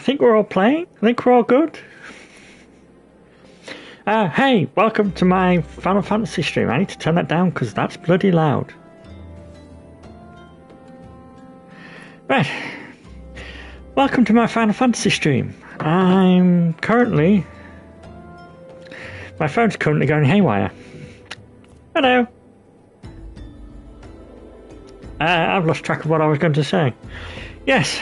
think we're all playing. I think we're all good. Hey, welcome to my Final Fantasy stream. I need to turn that down because that's bloody loud. Right. Welcome to my Final Fantasy stream. I'm currently... My phone's currently going haywire. Hello. I've lost track of what I was going to say. Yes.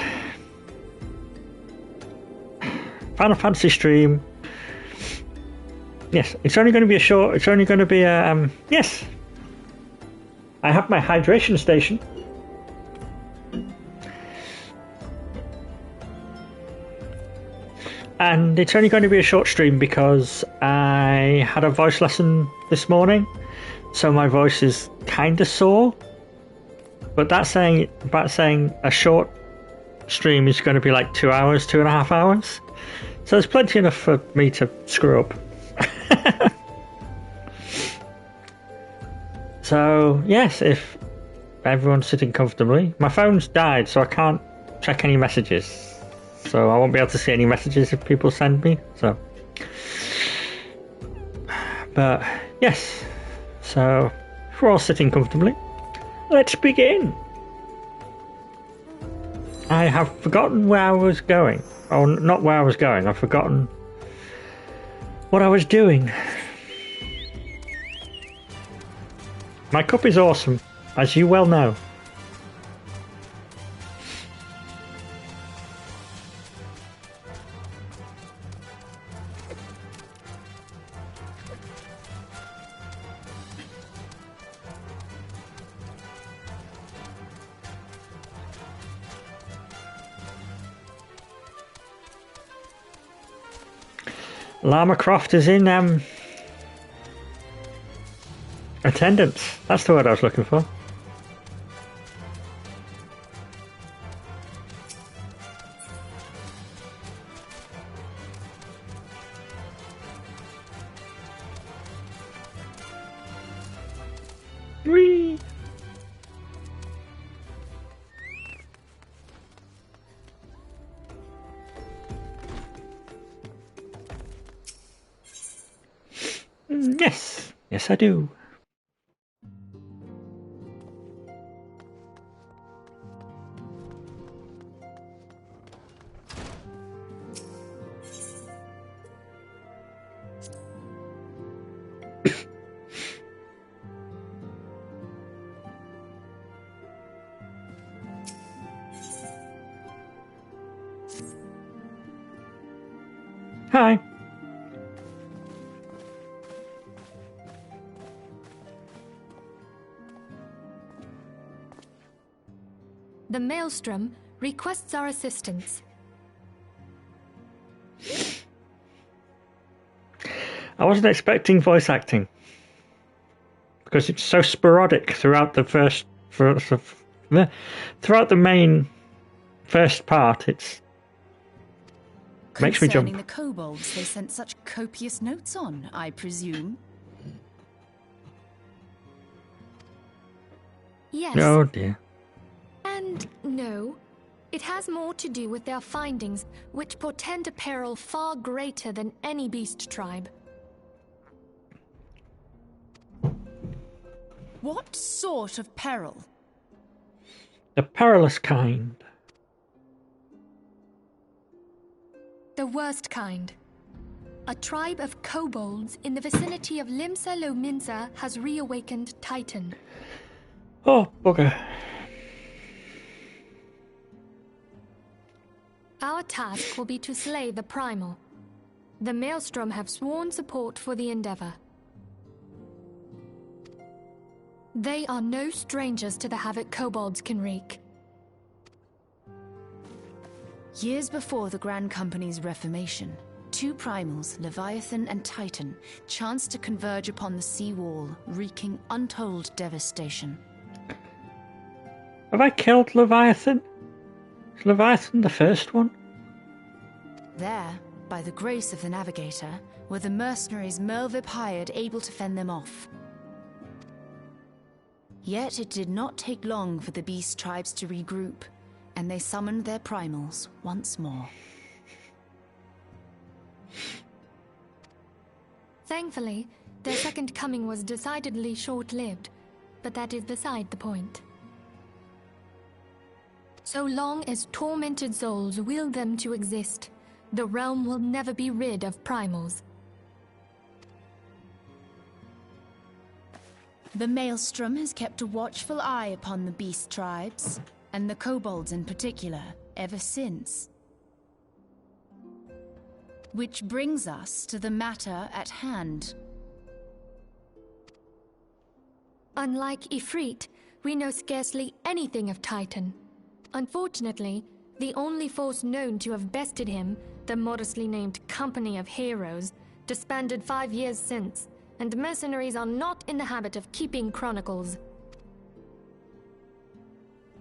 Final Fantasy stream. Yes, it's only going to be a short... It's only going to be a... yes. I have my hydration station. And it's only going to be a short stream because I had a voice lesson this morning, so my voice is kind of sore. But that's saying a short stream is going to be like 2 hours, 2.5 hours. So there's plenty enough for me to screw up. So yes, if everyone's sitting comfortably, my phone's died, so I can't check any messages. So I won't be able to see any messages if people send me. So, but yes, so if we're all sitting comfortably, let's begin. I have forgotten where I was going. Oh, not where I was going. I've forgotten what I was doing. My cup is awesome, as you well know. Llama Croft is in attendance. That's the word I was looking for. Whee! Yes. Yes, I do. Hi. The Maelstrom requests our assistance. I wasn't expecting voice acting because it's so sporadic throughout the throughout the main first part. It makes me jump. Concerning the kobolds they sent such copious notes on, I presume. Yes. Oh dear. And no. It has more to do with their findings, which portend a peril far greater than any beast tribe. What sort of peril? The perilous kind. The worst kind. A tribe of kobolds in the vicinity of Limsa Lominsa has reawakened Titan. Oh, bugger. Our task will be to slay the Primal. The Maelstrom have sworn support for the endeavor. They are no strangers to the havoc kobolds can wreak. Years before the Grand Company's reformation, two primals, Leviathan and Titan, chanced to converge upon the sea wall, wreaking untold devastation. Have I killed Leviathan? Is Leviathan the first one? There, by the grace of the Navigator, were the mercenaries Mervip hired able to fend them off. Yet it did not take long for the beast tribes to regroup, and they summoned their primals once more. Thankfully, their second coming was decidedly short-lived, but that is beside the point. So long as tormented souls will them to exist, the realm will never be rid of primals. The Maelstrom has kept a watchful eye upon the beast tribes, and the kobolds in particular, ever since. Which brings us to the matter at hand. Unlike Ifrit, we know scarcely anything of Titan. Unfortunately, the only force known to have bested him, the modestly named Company of Heroes, disbanded 5 years since, and mercenaries are not in the habit of keeping chronicles.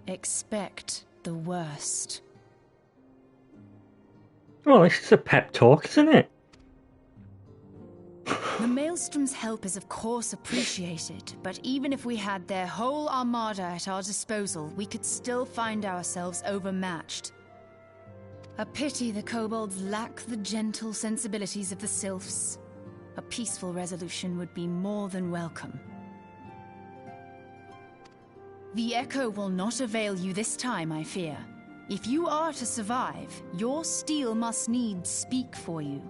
Expect the worst. Well, this is a pep talk, isn't it? The Maelstrom's help is of course appreciated, but even if we had their whole armada at our disposal, we could still find ourselves overmatched. A pity the kobolds lack the gentle sensibilities of the sylphs. A peaceful resolution would be more than welcome. The echo will not avail you this time, I fear. If you are to survive, your steel must needs speak for you.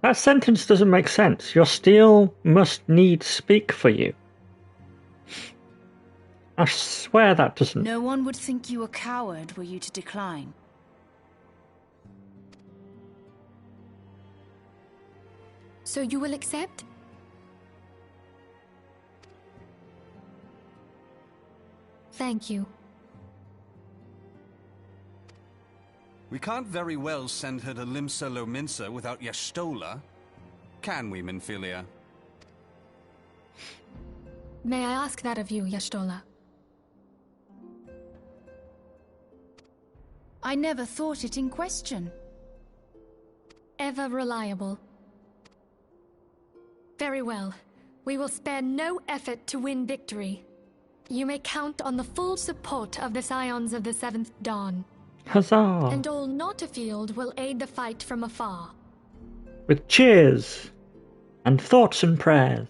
That sentence doesn't make sense. Your steel must needs speak for you. I swear that doesn't. No one would think you a coward were you to decline. So you will accept? Thank you. We can't very well send her to Limsa Lominsa without Y'shtola, can we, Minfilia? May I ask that of you, Y'shtola? I never thought it in question. Ever reliable. Very well. We will spare no effort to win victory. You may count on the full support of the Scions of the Seventh Dawn. Huzzah! And all not afield will aid the fight from afar. With cheers and thoughts and prayers.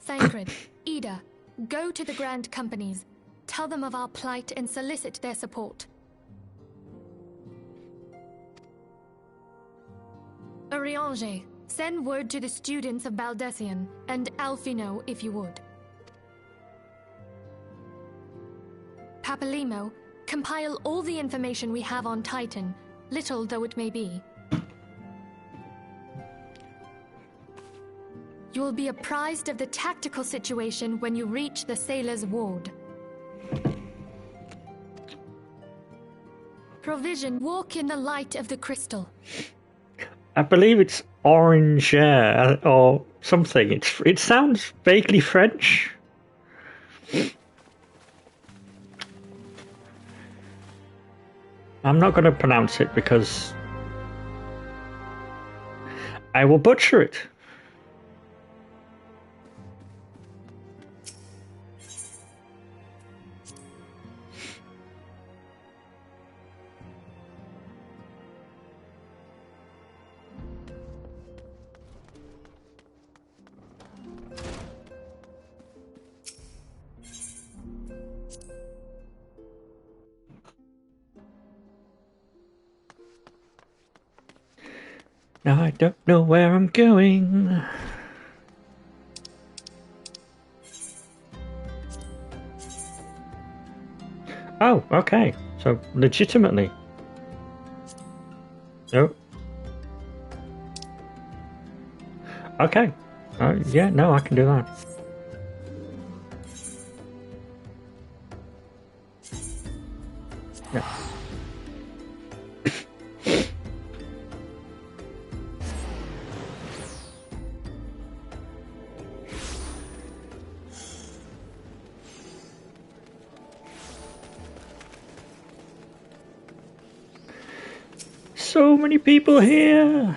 Thancred, Ida, go to the Grand Companies. Tell them of our plight and solicit their support. Urianger, send word to the students of Baldessian, and Alfino if you would. Papalimo, compile all the information we have on Titan, little though it may be. You will be apprised of the tactical situation when you reach the Sailor's Ward. Provision, walk in the light of the crystal. I believe it's orange or something. It sounds vaguely French. I'm not going to pronounce it because I will butcher it. Now I don't know where I'm going. Oh, okay. So, legitimately. No. Okay. Yeah, no, I can do that. Yeah. So many people here.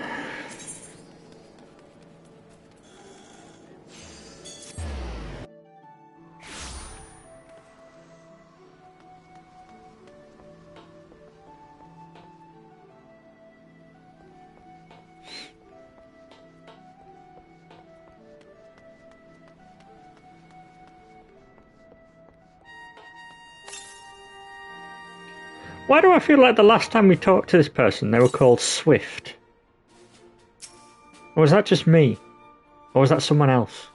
Why do I feel like the last time we talked to this person, they were called Swift? Or was that just me? Or was that someone else?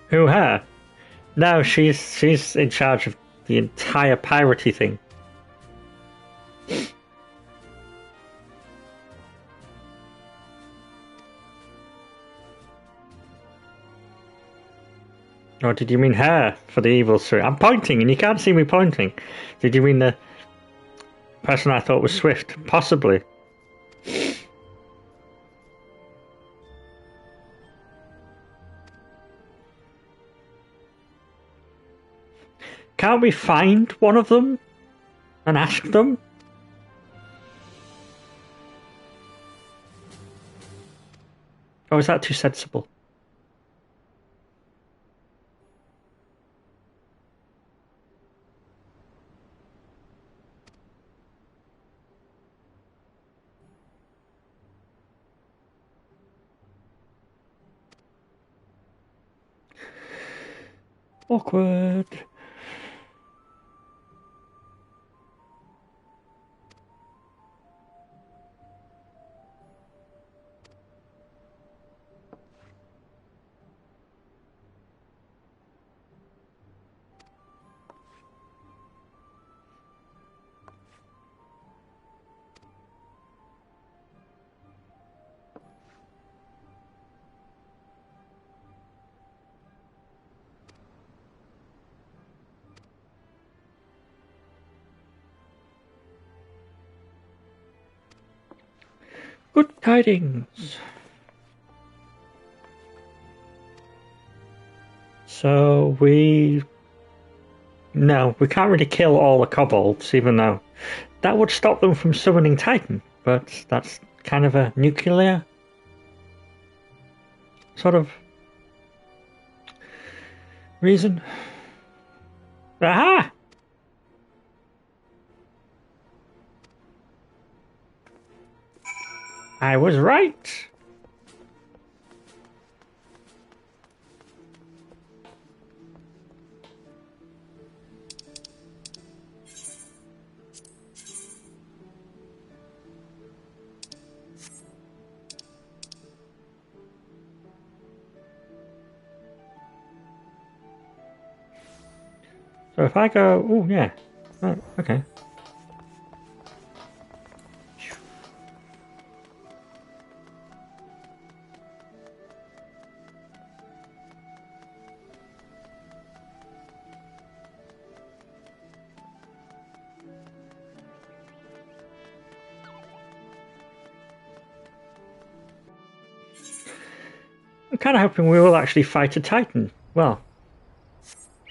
Who, her? No, she's in charge of the entire piratey thing. Or did you mean her for the evil Swift? I'm pointing and you can't see me pointing. Did you mean the person I thought was Swift? Possibly. Can't we find one of them and ask them? Or is that too sensible? Awkward. Good tidings. So no, we can't really kill all the kobolds, even though that would stop them from summoning Titan, but that's kind of a nuclear sort of reason. Aha! I was right. So if I go, oh yeah, oh, okay. I'm kind of hoping we will actually fight a Titan. Well,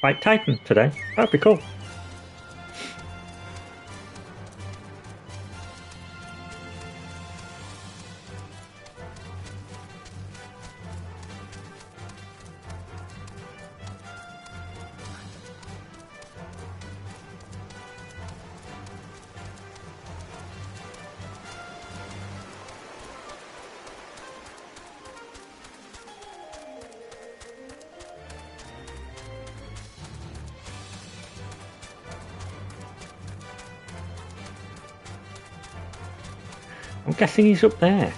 fight Titan today. That'd be cool. I'm guessing he's up there.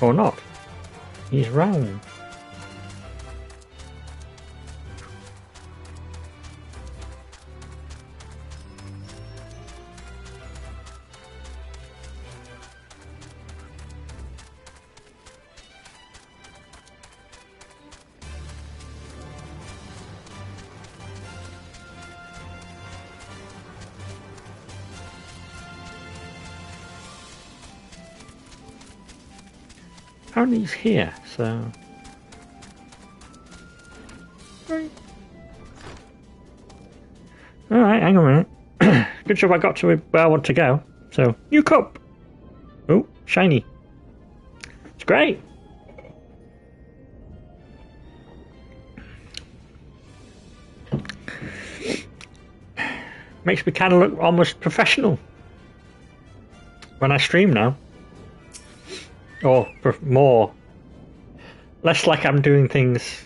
Or not. He's round. Apparently he's here, so... Right. Alright, hang on a minute. Good job I got to where I want to go. So, new cup. Oh, shiny. It's great. Makes me kind of look almost professional when I stream now. Or more. Less like I'm doing things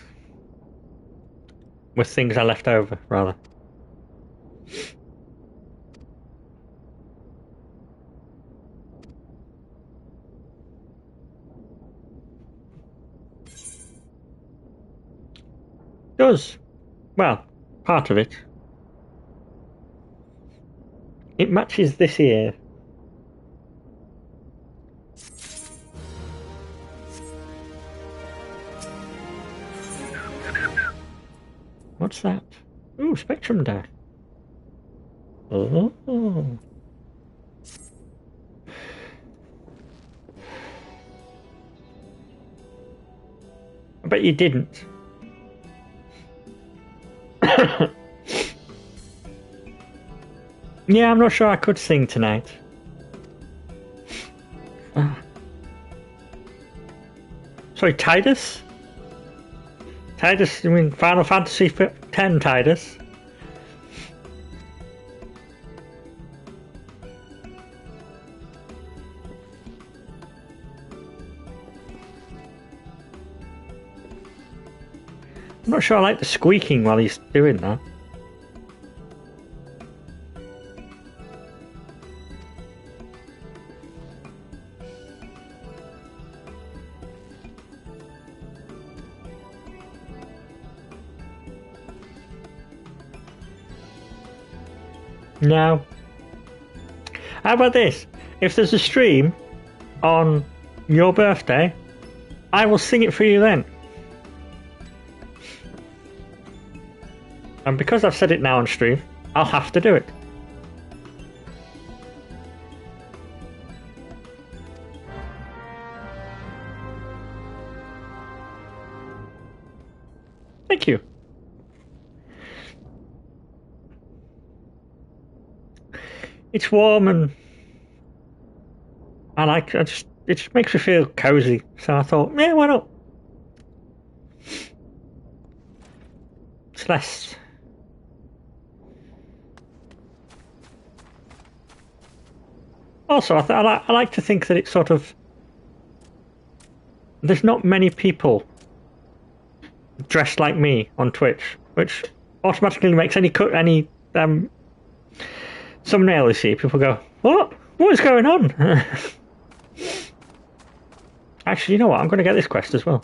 with things I left over, rather. Does. Well, part of it. It matches this here. What's that? Ooh, Spectrum deck. Oh. I bet you didn't. Yeah, I'm not sure I could sing tonight. Sorry, Titus? Titus, you mean Final Fantasy X Titus? I'm not sure I like the squeaking while he's doing that. No. How about this? If there's a stream on your birthday, I will sing it for you then. And because I've said it now on stream, I'll have to do it. Thank you. It's warm and it just makes me feel cozy. So I thought, yeah, why not? It's less. Also, I like to think that it's sort of. There's not many people dressed like me on Twitch, which automatically makes any thumbnail you see, people go, what? What is going on? Actually, you know what? I'm going to get this quest as well.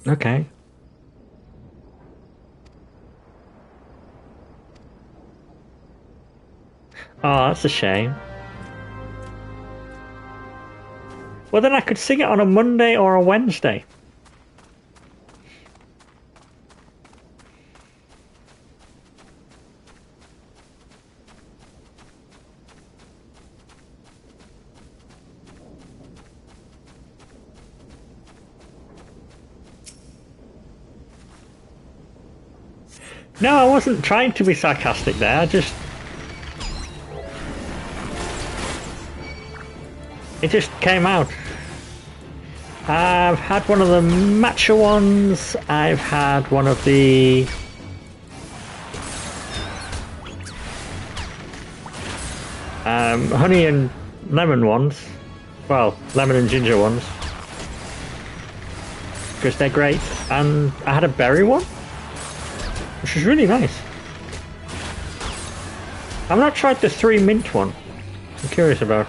Okay. Oh, that's a shame. Well, then I could sing it on a Monday or a Wednesday. No, I wasn't trying to be sarcastic there, I just... It just came out. I've had one of the matcha ones, I've had one of the... honey and lemon ones. Well, lemon and ginger ones. Because they're great. And I had a berry one, which is really nice. I've not tried the 3 mint one. I'm curious about.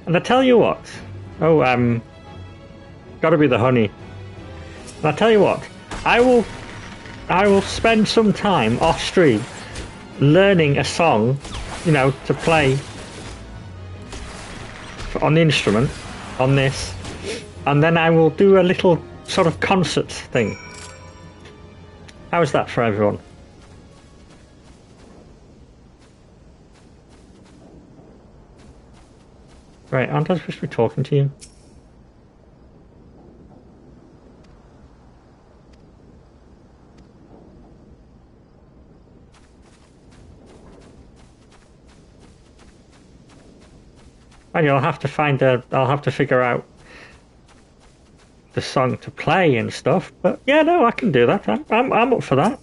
And I tell you what. Oh, gotta be the honey. And I tell you what. I will spend some time off stream learning a song, you know, to play on the instrument on this, and then I will do a little sort of concert thing. How is that for everyone? Right, aren't I supposed to be talking to you? And I'll have to I'll have to figure out the song to play and stuff. But yeah, no, I can do that. I'm up for that.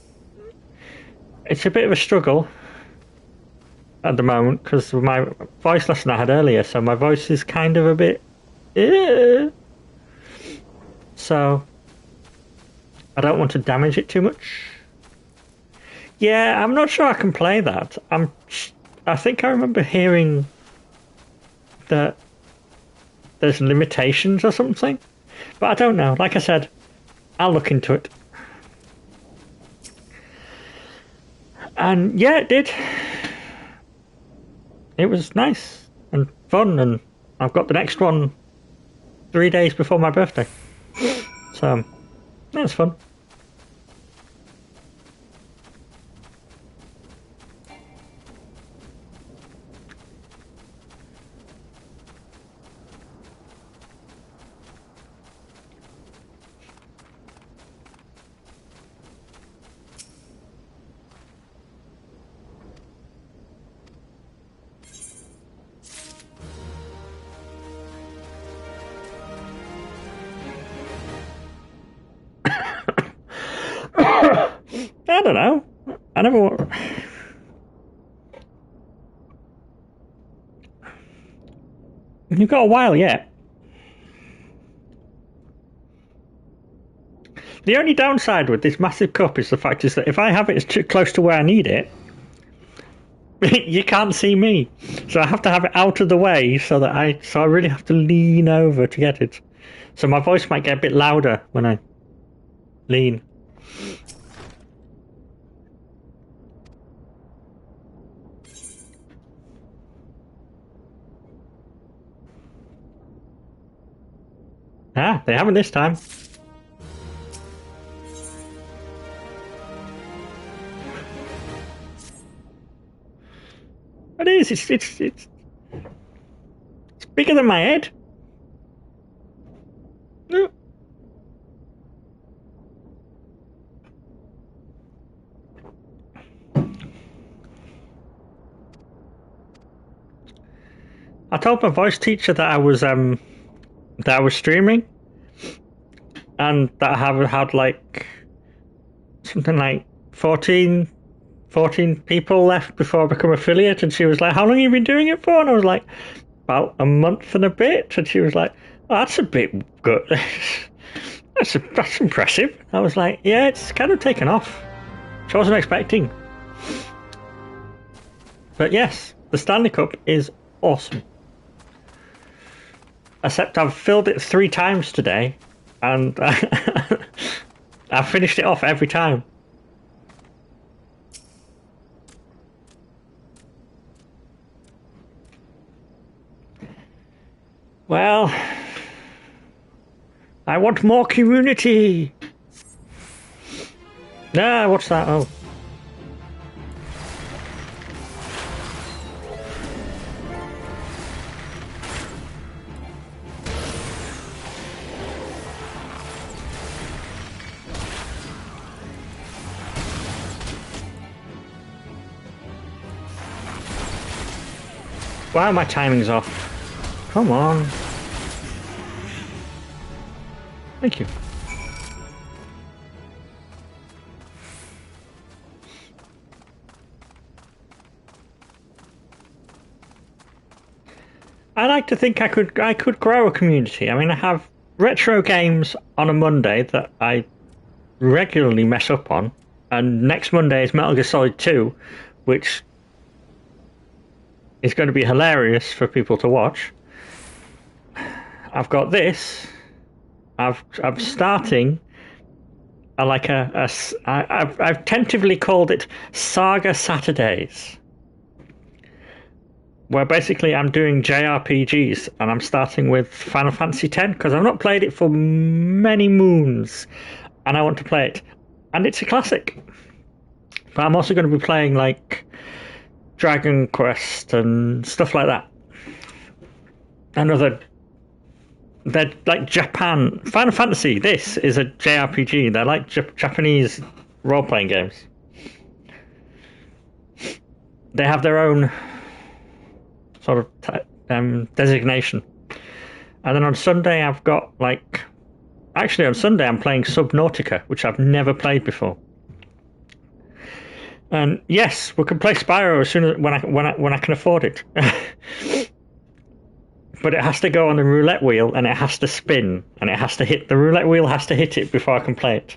It's a bit of a struggle at the moment because of my voice lesson I had earlier, so my voice is kind of a bit. So I don't want to damage it too much. Yeah, I'm not sure I can play that. I think I remember hearing that there's limitations or something, but I don't know. Like I said, I'll look into it. And yeah, it did. It was nice and fun, and I've got the next one 3 days before my birthday. So, that's fun. I don't know. I never. You've got a while yet. The only downside with this massive cup is the fact is that if I have it too close to where I need it, you can't see me. So I have to have it out of the way so I really have to lean over to get it. So my voice might get a bit louder when I lean. Ah, they haven't this time. It is. It's bigger than my head. No. I told my voice teacher that I was streaming, and that I had like something like 14 people left before I become affiliate, and she was like, "How long have you been doing it for?" And I was like, "About a month and a bit." And she was like, "Oh, that's a bit good. that's impressive." I was like, "Yeah, it's kind of taken off." She wasn't expecting. But yes, the Stanley Cup is awesome. Except I've filled it 3 times today, and I've finished it off every time. Well, I want more community. Nah, what's that? Oh. Wow, my timing's off. Come on. Thank you. I like to think I could grow a community. I mean, I have retro games on a Monday that I regularly mess up on, and next Monday is Metal Gear Solid 2, which is going to be hilarious for people to watch. I've got this. I'm starting I've tentatively called it Saga Saturdays, where basically I'm doing JRPGs, and I'm starting with Final Fantasy X because I've not played it for many moons, and I want to play it, and it's a classic. But I'm also going to be playing like Dragon Quest and stuff like that. another. They're like Japan. Final Fantasy. This is a JRPG. They're like Japanese role-playing games. They have their own sort of designation. And then on Sunday, I've got like. Actually, on Sunday, I'm playing Subnautica, which I've never played before. And yes, we can play Spyro as soon as when I can afford it. But it has to go on the roulette wheel, and it has to spin, and it has to hit the roulette wheel has to hit it before I can play it.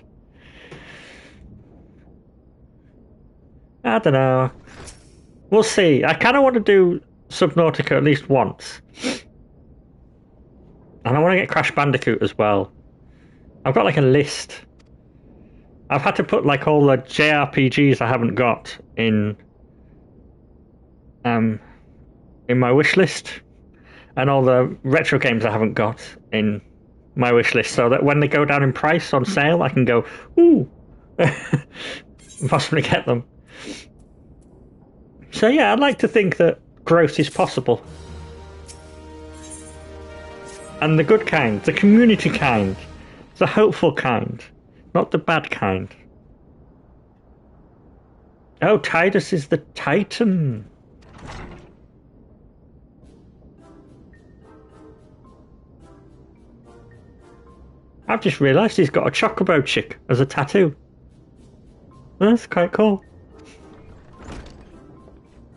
I don't know. We'll see. I kind of want to do Subnautica at least once, and I want to get Crash Bandicoot as well. I've got like a list. I've had to put like all the JRPGs I haven't got in my wish list, and all the retro games I haven't got in my wish list, so that when they go down in price on sale, I can go, ooh, possibly get them. So yeah, I'd like to think that growth is possible. And the good kind, the community kind, the hopeful kind, not the bad kind. Oh, Tidus is the Titan. I've just realised he's got a chocobo chick as a tattoo. That's quite cool.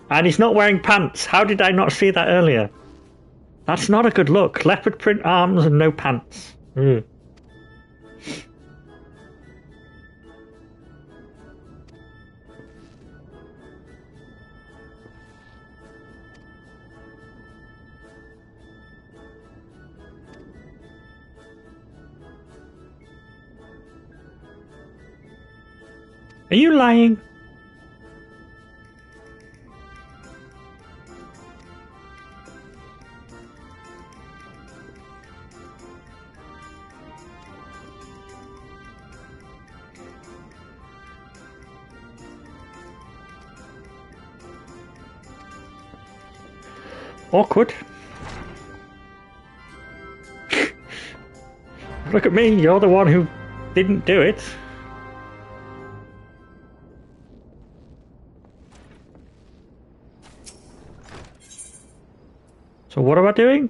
And he's not wearing pants. How did I not see that earlier? That's not a good look. Leopard print arms and no pants. Mm. Are you lying? Awkward. Look at me, you're the one who didn't do it. So what am I doing?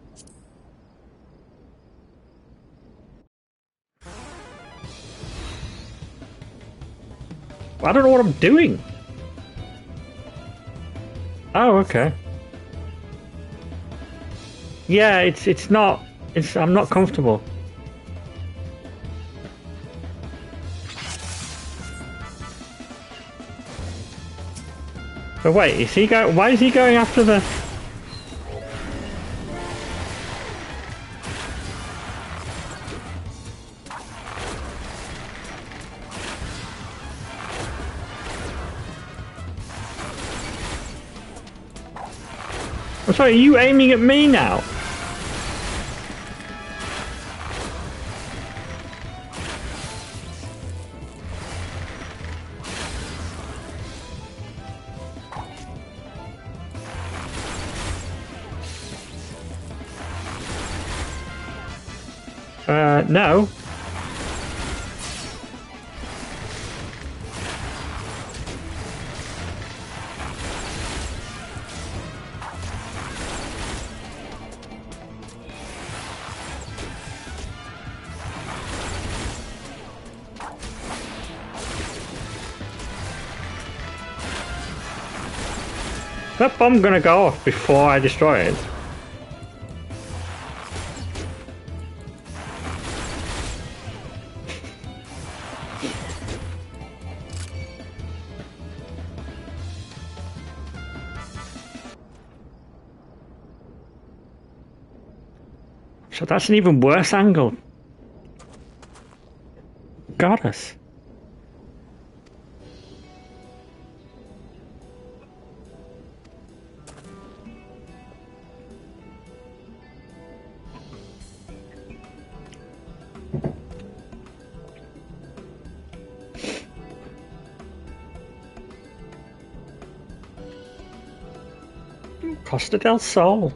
I don't know what I'm doing. Oh, okay. Yeah, I'm not comfortable. But wait, why is he going after the... I'm sorry, are you aiming at me now? No. That bomb gonna go off before I destroy it? So that's an even worse angle. Goddess. Costa del Sol.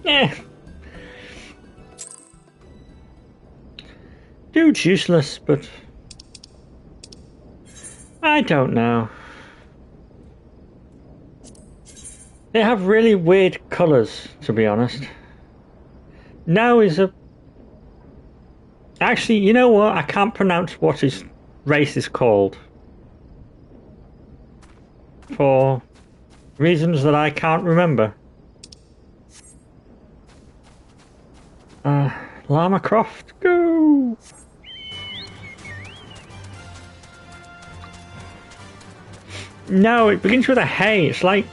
Yeah. Dude's useless, but I don't know. They have really weird colours, to be honest. Now is a... Actually, you know what? I can't pronounce what his race is called. For reasons that I can't remember. Llama Croft, go! No, it begins with a hey. It's like...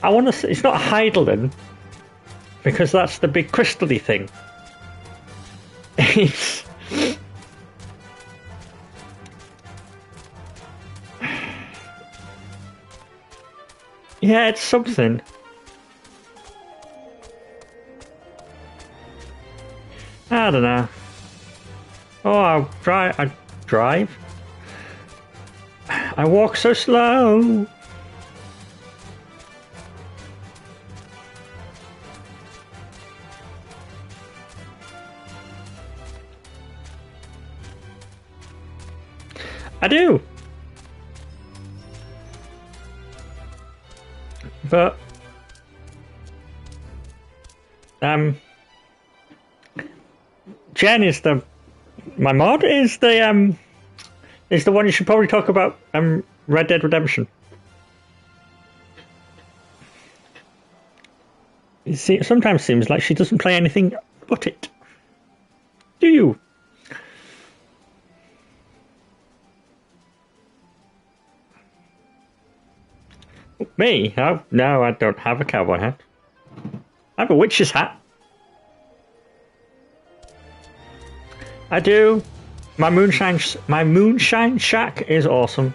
I want to say... It's not Heidelin. Because that's the big crystal-y thing. It's... Yeah, it's something. I don't know. Oh, I drive? I walk so slow. I do. But Jen is my mod is the one you should probably talk about Red Dead Redemption. It sometimes seems like she doesn't play anything but it. Do you? Me? Oh, no, I don't have a cowboy hat. I have a witch's hat. I do. My moonshine shack is awesome.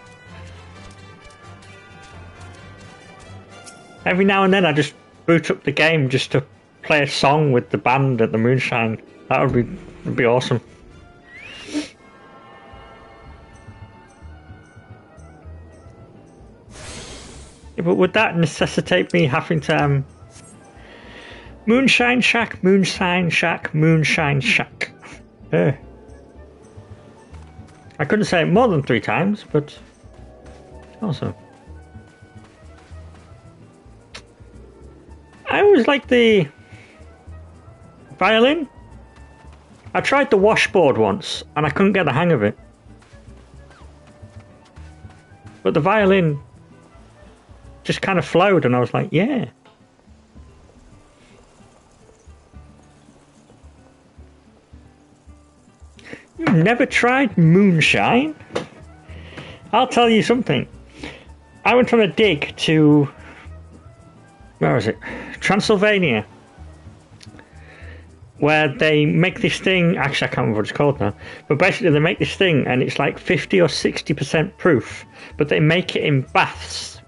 Every now and then I just boot up the game just to play a song with the band at the moonshine. That would be awesome. Yeah, but would that necessitate me having to moonshine shack, moonshine shack, moonshine shack? I couldn't say it more than 3 times, but awesome. I always like the violin. I tried the washboard once and I couldn't get the hang of it. But the violin just kind of flowed and I was like, yeah. You've never tried moonshine? I'll tell you something. I went on a dig to... Where was it? Transylvania. Where they make this thing... Actually, I can't remember what it's called now. But basically, they make this thing and it's like 50 or 60% proof. But they make it in baths.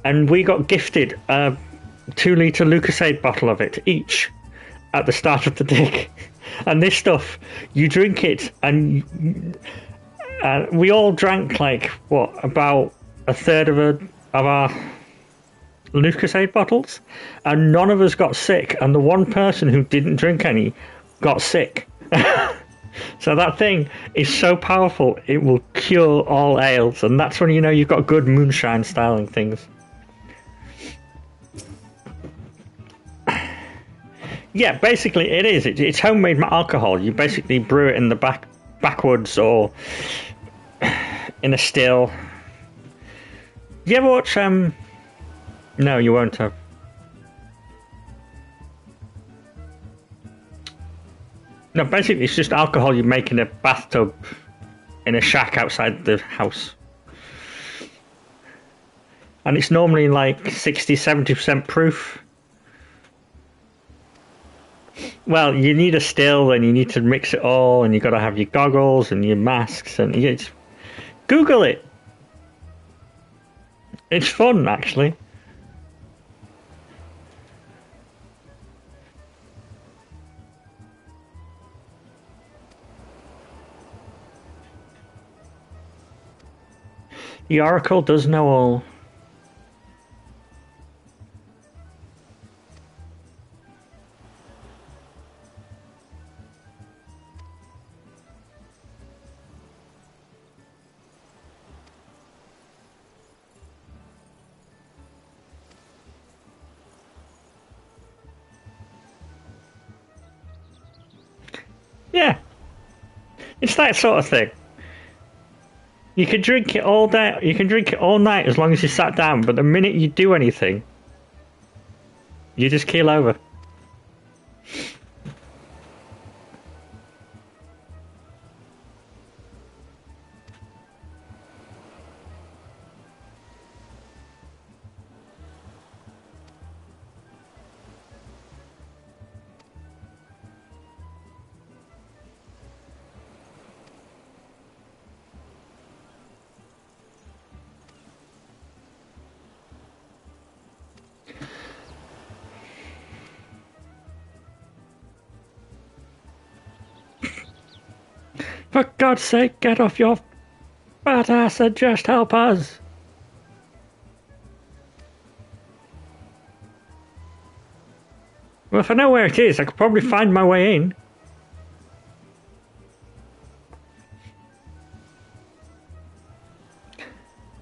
And we got gifted a 2-litre Lucasade bottle of it each at the start of the dig. And this stuff, you drink it, and we all drank like what, about a third of our Lucasade bottles, and none of us got sick. And the one person who didn't drink any got sick. So that thing is so powerful, it will cure all ails, and that's when you know you've got good moonshine styling things. Yeah, basically it is. It's homemade alcohol. You basically brew it in the backwoods or in a still. You ever watch No, you won't have. No, basically it's just alcohol you make in a bathtub in a shack outside the house. And it's normally like 60-70% proof. Well, you need a still and you need to mix it all, and you've got to have your goggles and your masks, and Google it. It's fun, actually. The Oracle does know all. Yeah. It's that sort of thing. You can drink it all day, you can drink it all night as long as you sat down, but the minute you do anything, you just keel over. For God's sake, get off your fat ass and just help us. Well, if I know where it is, I could probably find my way in.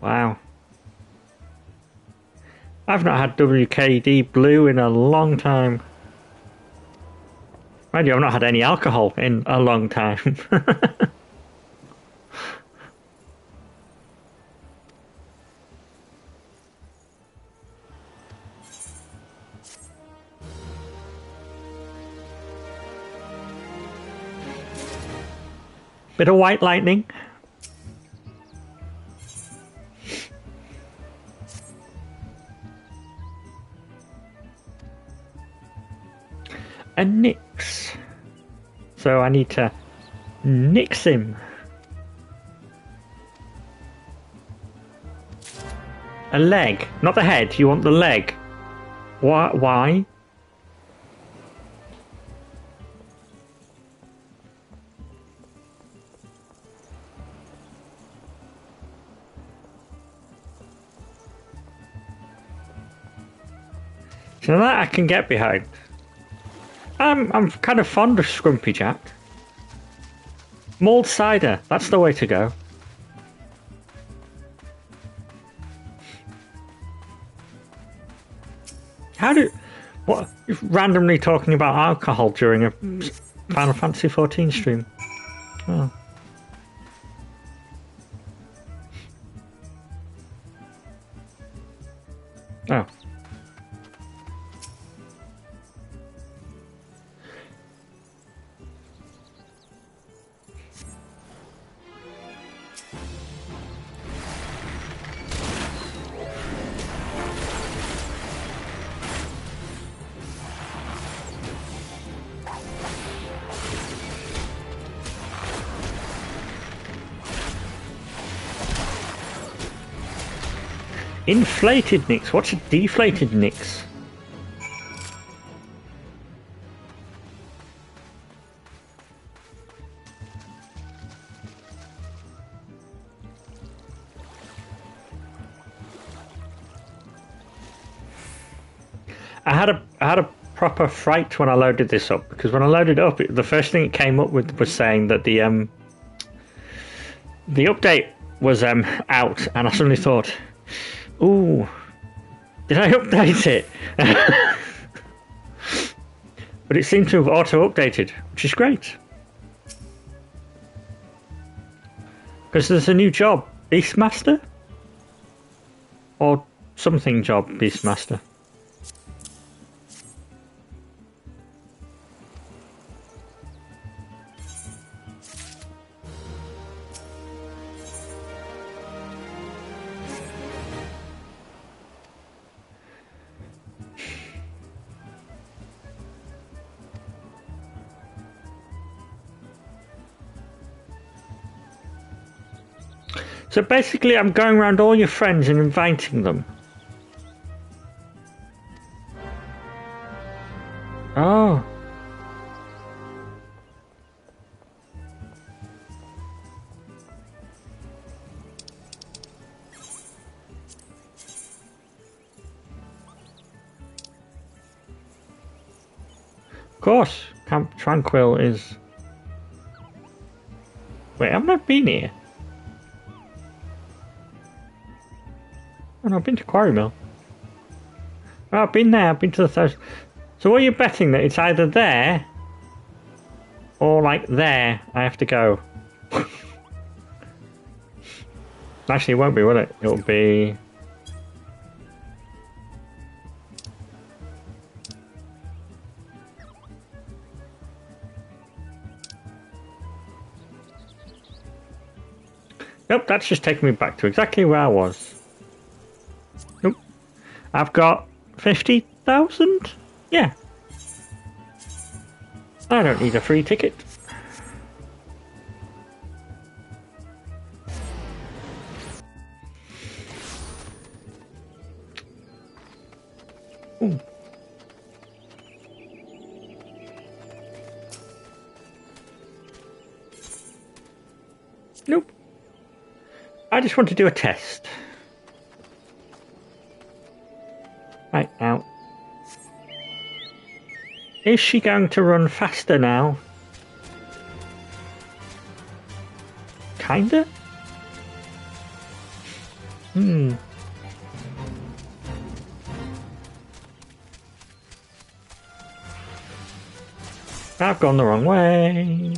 Wow. I've not had WKD Blue in a long time. Mind you, I've not had any alcohol in a long time. Bit of white lightning. A nix. So I need to nix him. A leg, not the head. You want the leg. Why? So that I can get behind. I'm kind of fond of Scrumpy Jack. Mulled cider, that's the way to go. What? You're randomly talking about alcohol during a Final Fantasy XIV stream. Oh. Oh. Inflated Nix? What's a deflated Nix? I had a proper fright when I loaded this up, because when I loaded it up, the first thing it came up with was saying that the update was out, and I suddenly thought, ooh, did I update it? But it seemed to have auto-updated, which is great. Because there's a new job, Beastmaster? Or something job, Beastmaster. So basically I'm going around all your friends and inviting them. Oh. Of course, Camp Tranquil is... Wait, I've not been here. Oh, no, I've been to Quarry Mill. Oh, I've been there, I've been to the thousand. So what are you betting, that it's either there or like there, I have to go. Actually, it won't be, will it? It'll be... Nope, that's just taking me back to exactly where I was. Nope. I've got 50,000? Yeah. I don't need a free ticket. Ooh. Nope. I just want to do a test. Right now. Is she going to run faster now? Kinda? I've gone the wrong way.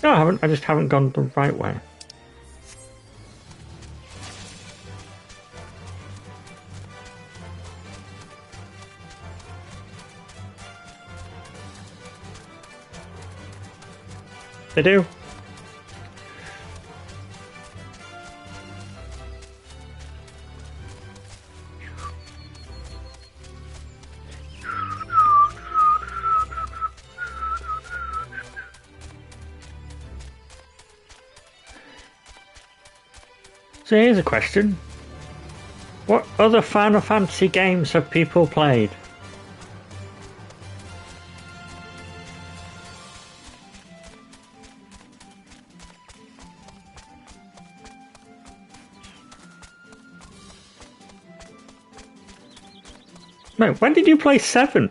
No, I haven't. I just haven't gone the right way. They do. So here's a question. What other Final Fantasy games have people played? No, when did you play 7?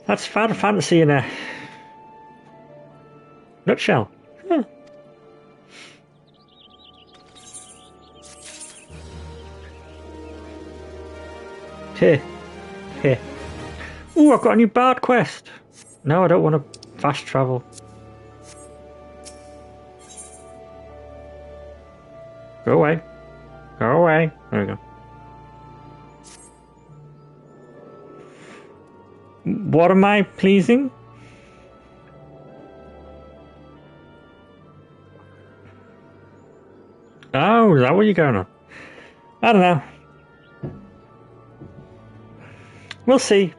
That's Final Fantasy in a nutshell. Huh. Here. Here. Ooh, I've got a new Bard quest. No, I don't want to fast travel. Go away. Go away. There we go. What am I pleasing? Oh, is that what you're going on? I don't know. We'll see.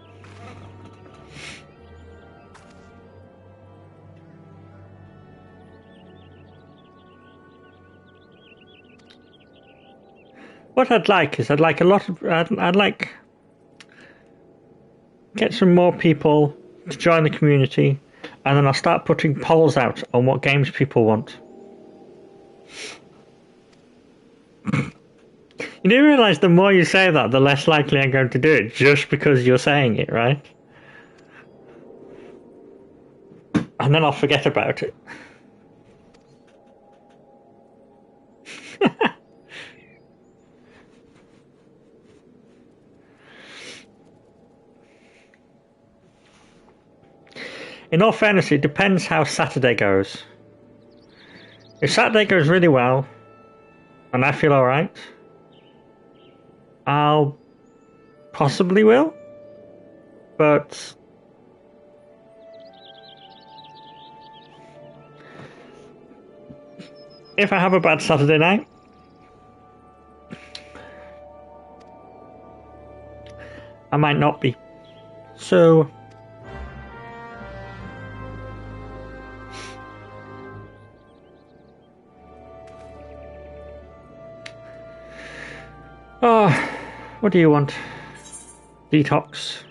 What I'd like is I'd like a lot of I'd like get some more people to join the community, and then I'll start putting polls out on what games people want. You do realise the more you say that, the less likely I'm going to do it, just because you're saying it, right? And then I'll forget about it. In all fairness, it depends how Saturday goes. If Saturday goes really well, and I feel alright, I'll possibly will, but if I have a bad Saturday night, I might not be. So oh, what do you want? Detox.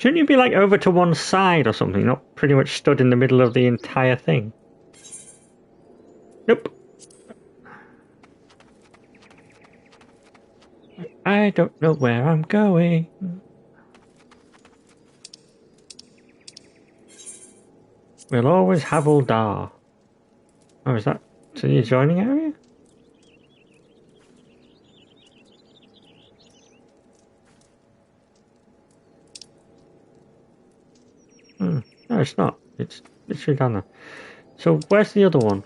Shouldn't you be like over to one side or something, not pretty much stood in the middle of the entire thing? Nope. I don't know where I'm going. We'll always have Uldar. Oh, is that to the adjoining area? No, it's not. It's literally down there. So where's the other one?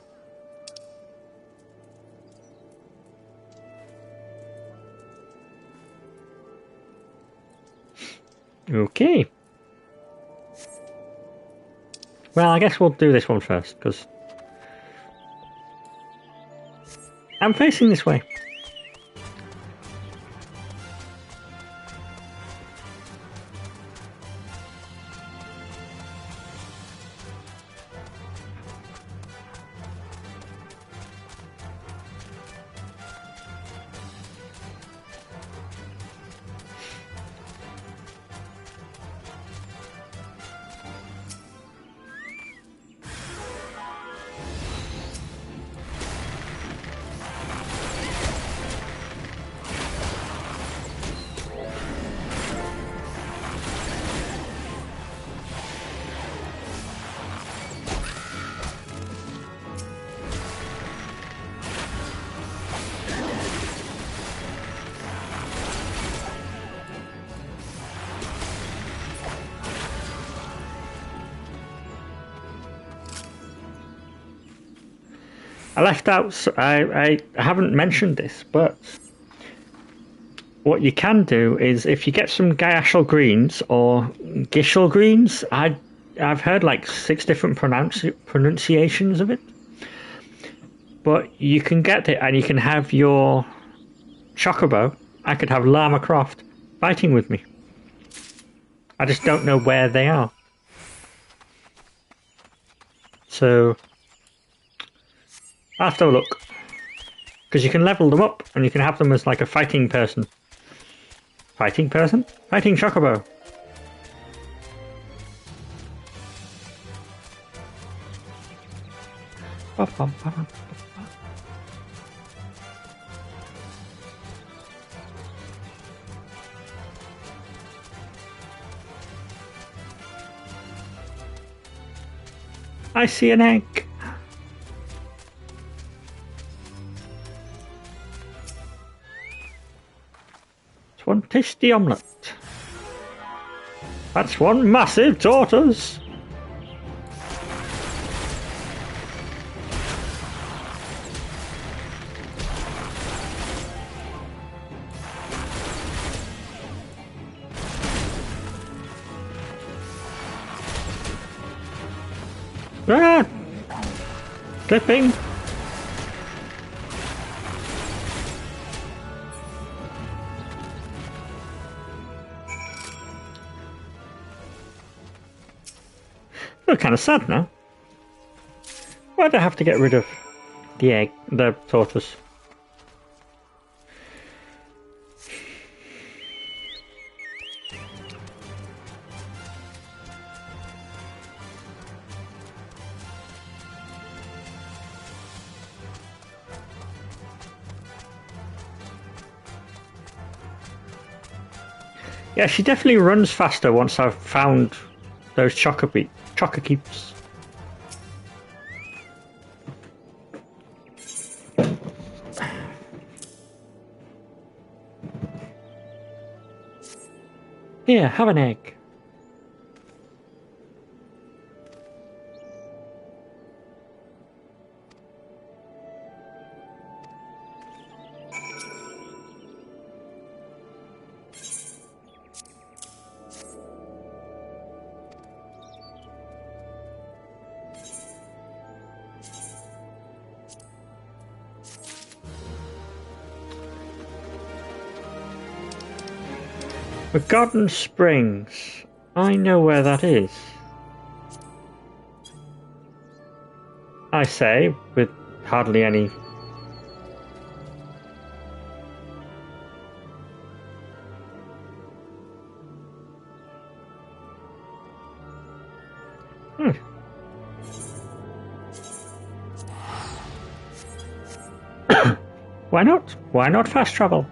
Okay. Well, I guess we'll do this one first, because I'm facing this way. I left out, I haven't mentioned this, but what you can do is if you get some Gyashal greens or Gishal greens, I've heard like 6 different pronunciations of it, but you can get it and you can have your Chocobo. I could have Llama Croft fighting with me. I just don't know where they are. So I'll have to have a look. Because you can level them up and you can have them as like a fighting person. Fighting person? Fighting Chocobo. I see an egg. It's one tasty omelette. That's one massive tortoise. Ah! Clipping! I feel kind of sad now. Why'd I have to get rid of the egg, the tortoise? Yeah, she definitely runs faster once I've found those Chocokeeps. Here, have an egg. Forgotten Springs. I know where that is. I say, with hardly any... Why not? Why not fast travel?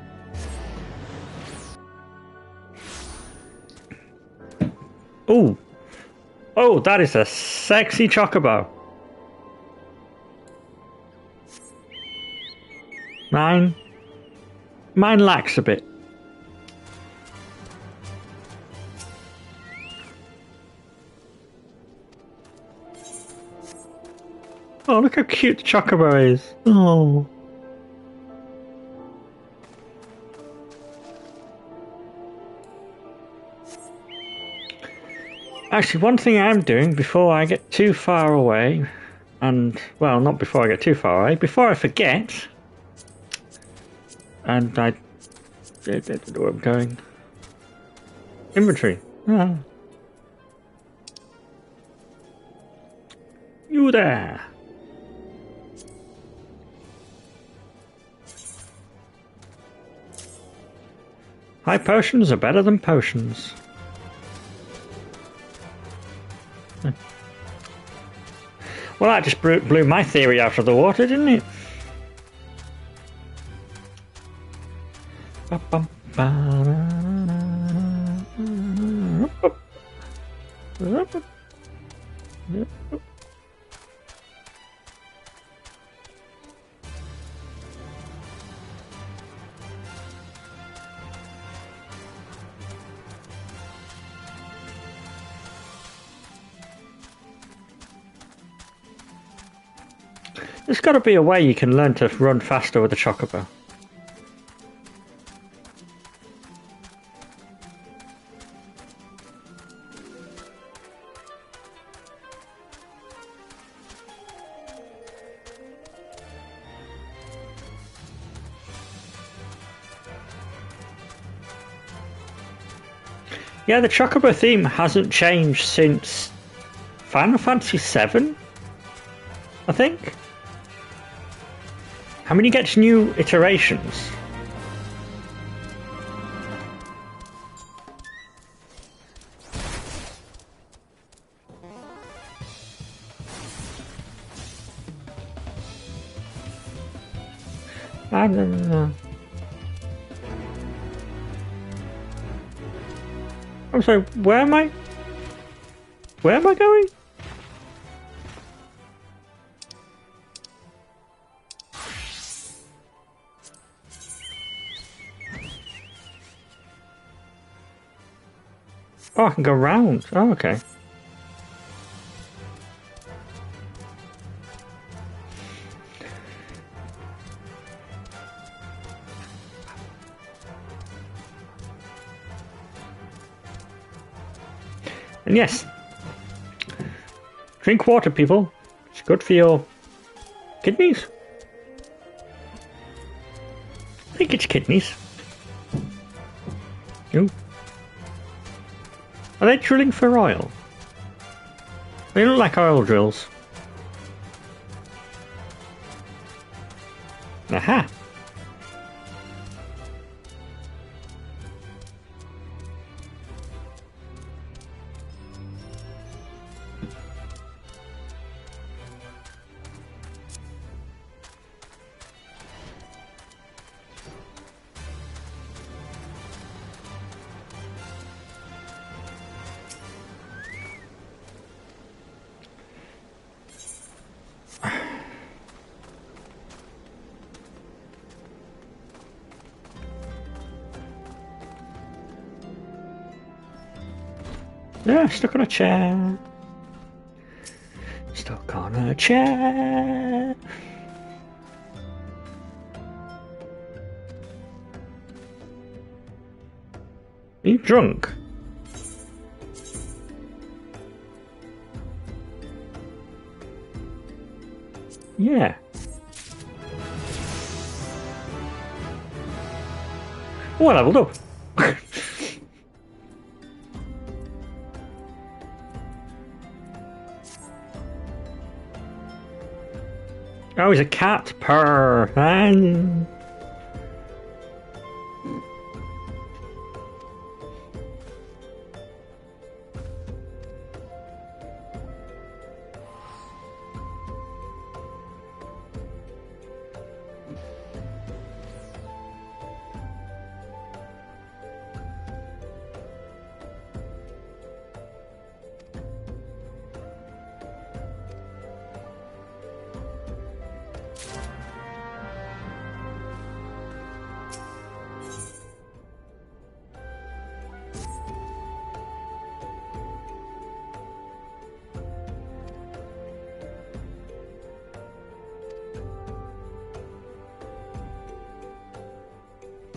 Ooh. Oh, that is a sexy chocobo. Mine lacks a bit. Oh, look how cute the chocobo is. Oh. Actually, one thing I'm doing before I get too far away, and, well, not before I get too far away, before I forget, and I don't know where I'm going. Inventory. Ah. You there. High potions are better than potions. Well, that just blew my theory out of the water, didn't it? There's got to be a way you can learn to run faster with a chocobo. Yeah, the chocobo theme hasn't changed since Final Fantasy VII, I think. How many gets new iterations? I don't know. I'm sorry, where am I? Where am I going? Oh, I can go round. Oh, okay. And yes, drink water, people. It's good for your kidneys. I think it's kidneys. Ooh. Are they drilling for oil? They look like oil drills. Aha! Yeah, stuck on a chair. Stuck on a chair. Are you drunk? Yeah. Oh, I leveled up. Oh, he's a cat. Purr.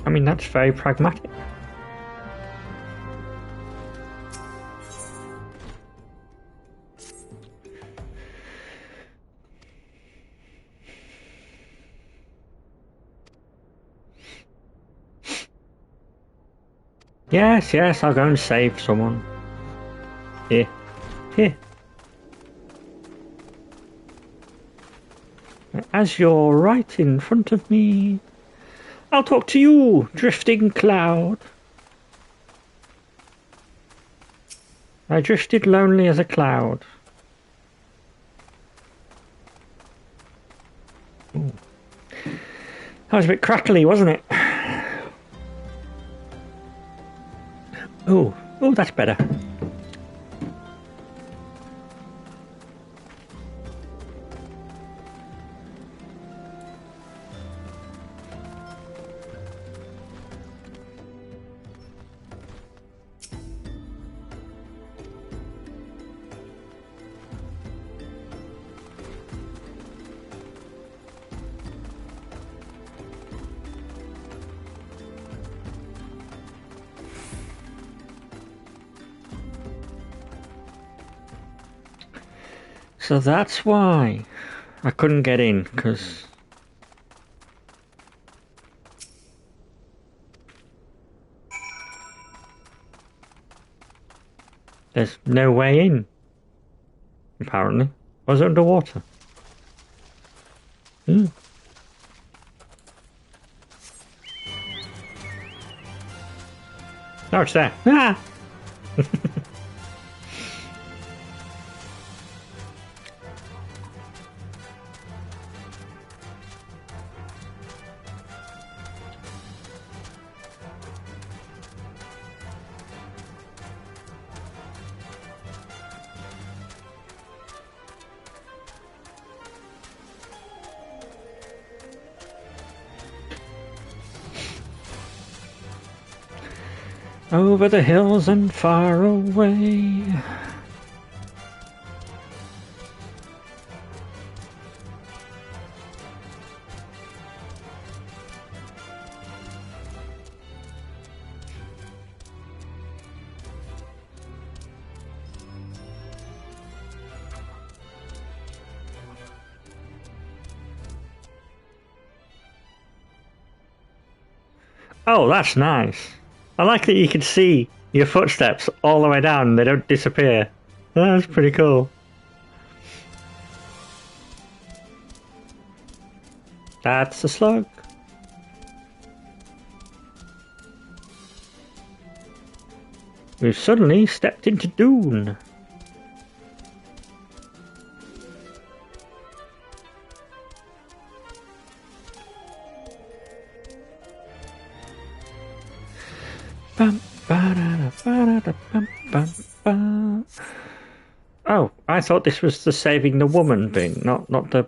I mean, that's very pragmatic. Yes, yes, I'll go and save someone. Here. Here. As you're right in front of me, I'll talk to you, drifting cloud. I drifted lonely as a cloud. Ooh. That was a bit crackly, wasn't it? Oh, that's better. So that's why I couldn't get in, because there's no way in, apparently. Was it underwater? Hmm. Oh, it's there. Ah! Over the hills and far away. Oh, that's nice. I like that you can see your footsteps all the way down and they don't disappear. That's pretty cool. That's a slug. We've suddenly stepped into Dune. Bum, ba-da-da, ba-da-da, bum, bum, bum. Oh, I thought this was the saving the woman thing, not the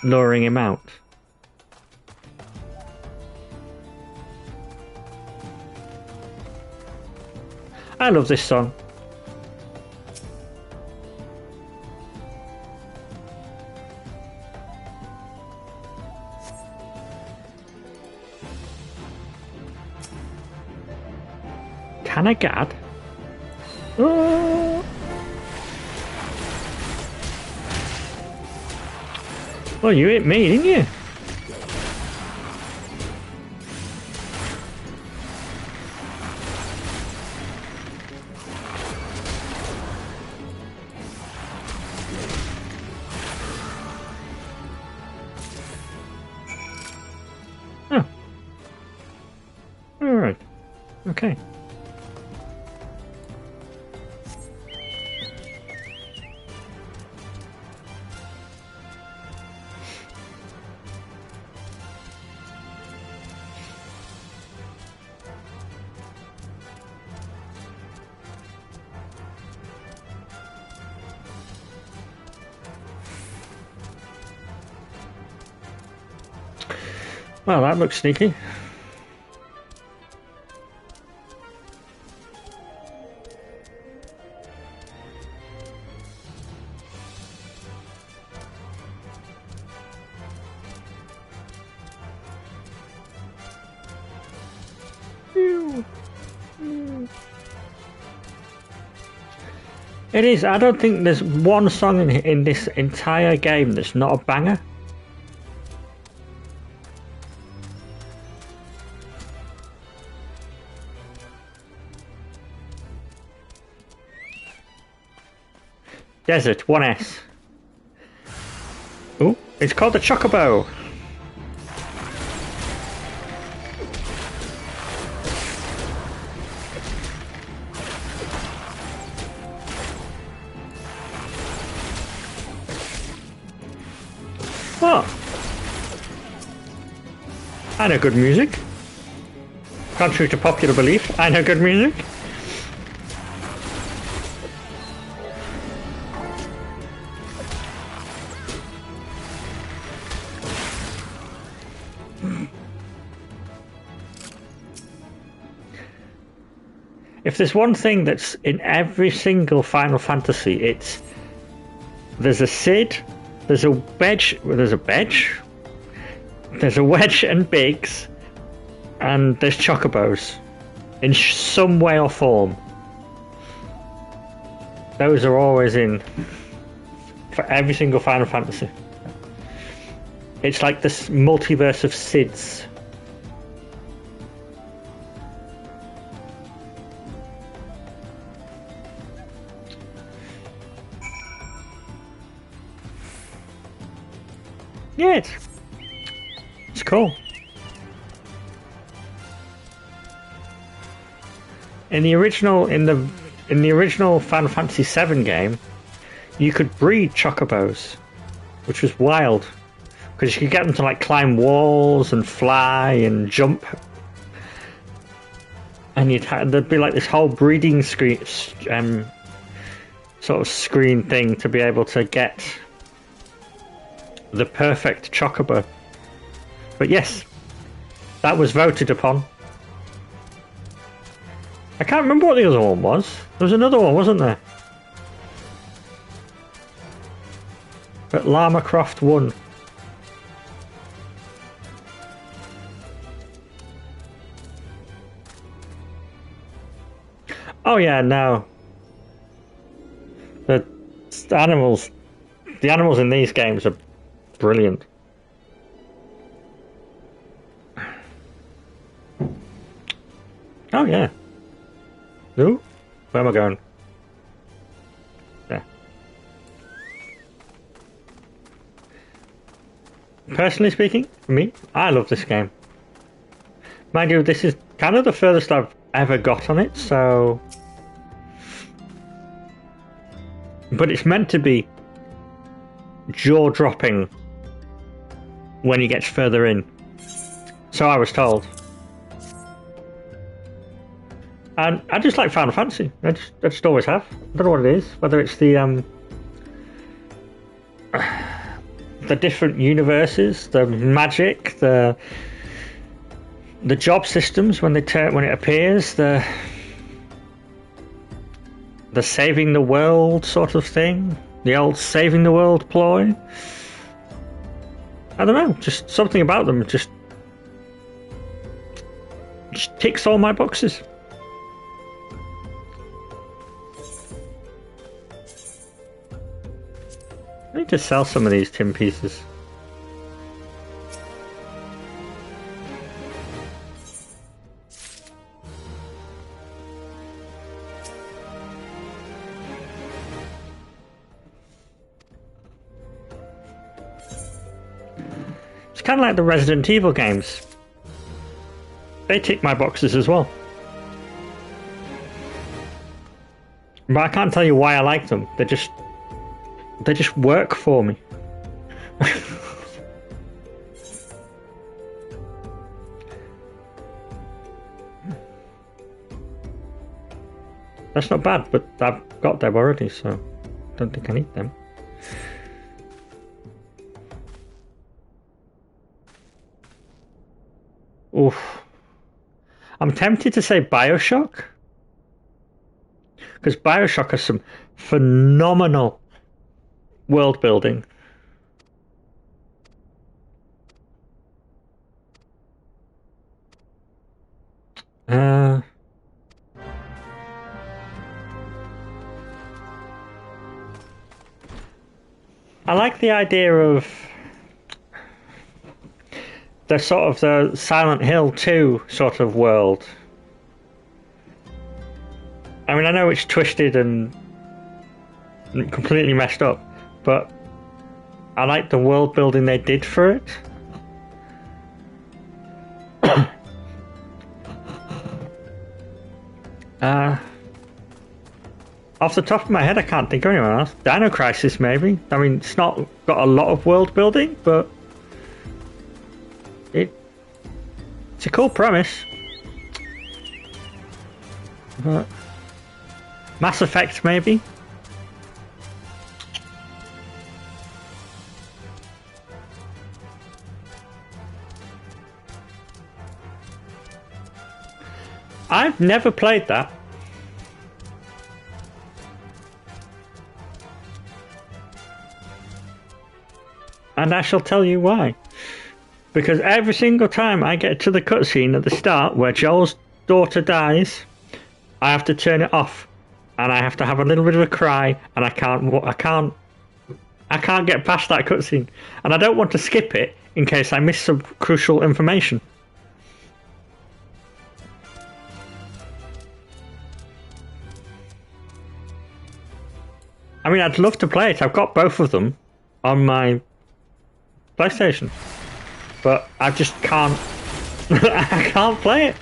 luring him out. I love this song. Can I gad? Oh. Well, you hit me, didn't you? Oh. Alright. Okay. Well, that looks sneaky. It is. I don't think there's one song in this entire game that's not a banger. Desert, 1S. Oh, it's called the Chocobo. What? I know good music. Contrary to popular belief, I know good music. If there's one thing that's in every single Final Fantasy, it's there's a Cid, there's a Wedge, there's a Wedge and Biggs, and there's Chocobos in some way or form. Those are always in for every single Final Fantasy. It's like this multiverse of Cids. Yeah, it's cool. In the original Final Fantasy VII game, you could breed chocobos, which was wild because you could get them to like climb walls and fly and jump, and there'd be like this whole breeding screen, sort of screen thing to be able to get the perfect chocobo. But yes, that was voted upon. I can't remember what the other one was. There was another one, wasn't there? But Llama Croft won. Oh yeah, no. The animals in these games are brilliant. Oh yeah. No? Where am I going? There. Personally speaking, for me, I love this game. Mind you, this is kind of the furthest I've ever got on it, so... But it's meant to be jaw-dropping when he gets further in. So I was told. And I just like Final Fantasy. I just always have. I don't know what it is. Whether it's the different universes, the magic, the job systems when it appears, the saving the world sort of thing, the old saving the world ploy. I don't know. Just something about them just ticks all my boxes. I need to sell some of these tin pieces. It's kind of like the Resident Evil games. They tick my boxes as well. But I can't tell you why I like them. They just work for me. That's not bad, but I've got them already, so I don't think I need them. Oof. I'm tempted to say Bioshock, because Bioshock has some phenomenal world building. I like the idea of the sort of the Silent Hill 2 sort of world. I mean, I know it's twisted and completely messed up, but I like the world building they did for it. Off the top of my head, I can't think of anyone else. Dino Crisis, maybe. I mean, it's not got a lot of world building, but it's a cool premise. But Mass Effect, maybe. I've never played that. And I shall tell you why. Because every single time I get to the cutscene at the start where Joel's daughter dies, I have to turn it off. And I have to have a little bit of a cry, and I can't get past that cutscene. And I don't want to skip it in case I miss some crucial information. I mean, I'd love to play it. I've got both of them on my PlayStation, but I just can't. I can't play it.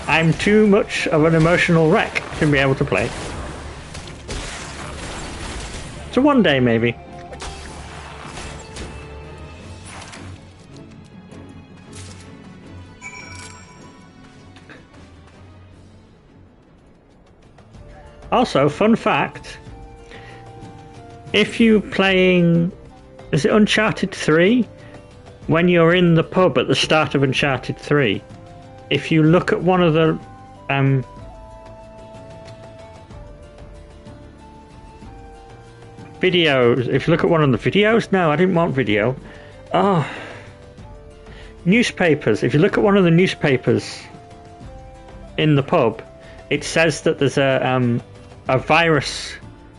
I'm too much of an emotional wreck to be able to play it. So one day, maybe. Also, fun fact. If you're playing, is it Uncharted 3? When you're in the pub at the start of Uncharted 3, if you look at one of the videos, if you look at one of the videos, no, I didn't want video. Oh, newspapers. If you look at one of the newspapers in the pub, it says that there's a virus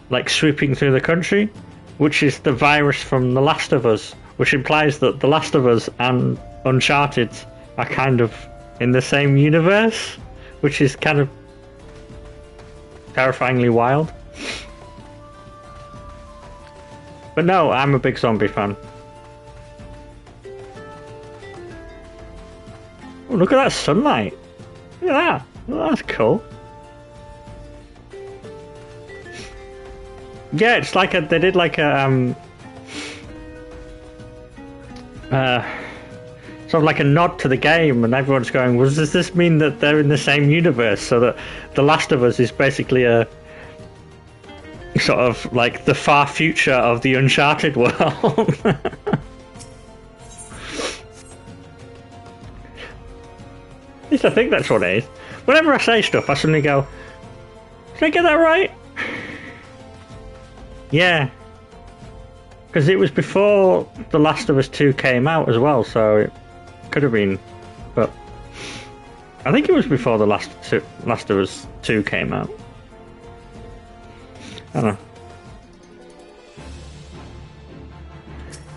like swooping through the country, which is the virus from The Last of Us, which implies that The Last of Us and Uncharted are kind of in the same universe, which is kind of terrifyingly wild. But no, I'm a big zombie fan. Oh, look at that sunlight. Look at that. Oh, that's cool. Yeah, it's like they did like a sort of like a nod to the game, and everyone's going, well, does this mean that they're in the same universe? So that The Last of Us is basically a sort of like the far future of the Uncharted world. At least I think that's what it is. Whenever I say stuff, I suddenly go, did I get that right? Yeah. Because it was before The Last of Us 2 came out as well, so it could have been. But I think it was before The Last of Us 2 came out. I don't know.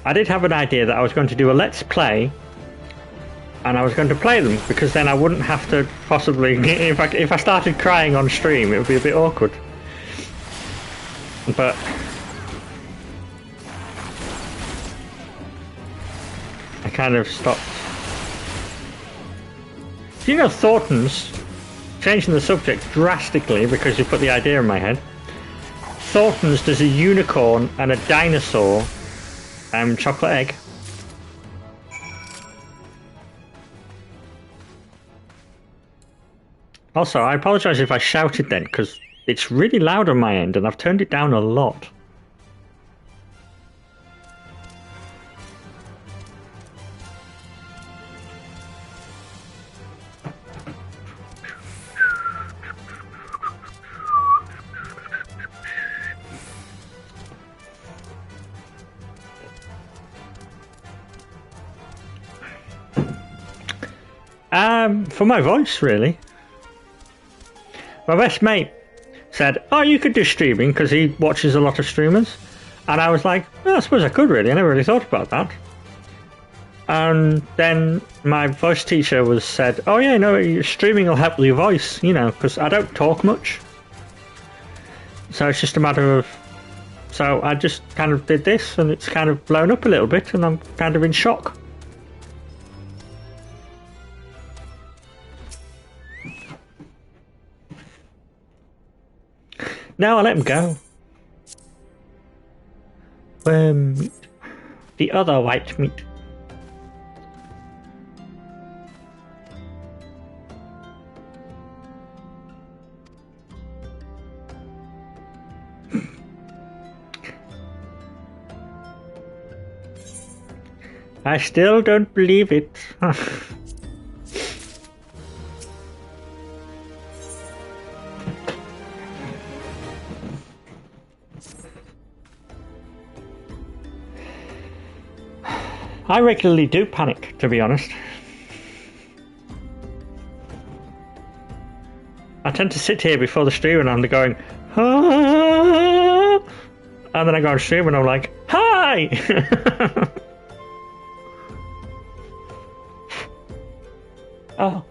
I did have an idea that I was going to do a Let's Play, and I was going to play them, because then I wouldn't have to possibly... If I started crying on stream, it would be a bit awkward. But... I kind of stopped. Do you know Thornton's, changing the subject drastically because you put the idea in my head, Thornton's does a unicorn and a dinosaur chocolate egg. Also, I apologise if I shouted then, because it's really loud on my end and I've turned it down a lot. For my voice, really. My best mate said, oh, you could do streaming, because he watches a lot of streamers. And I was like, oh, I suppose I could really. I never really thought about that. And then my voice teacher said, oh yeah, no, streaming will help your voice, because I don't talk much. So it's just a matter of... So I just kind of did this, and it's kind of blown up a little bit, and I'm kind of in shock. No, I let him go. Meat. The other white meat. I still don't believe it. I regularly do panic, to be honest. I tend to sit here before the stream and I'm going, ah! And then I go on stream and I'm like, hi! Oh.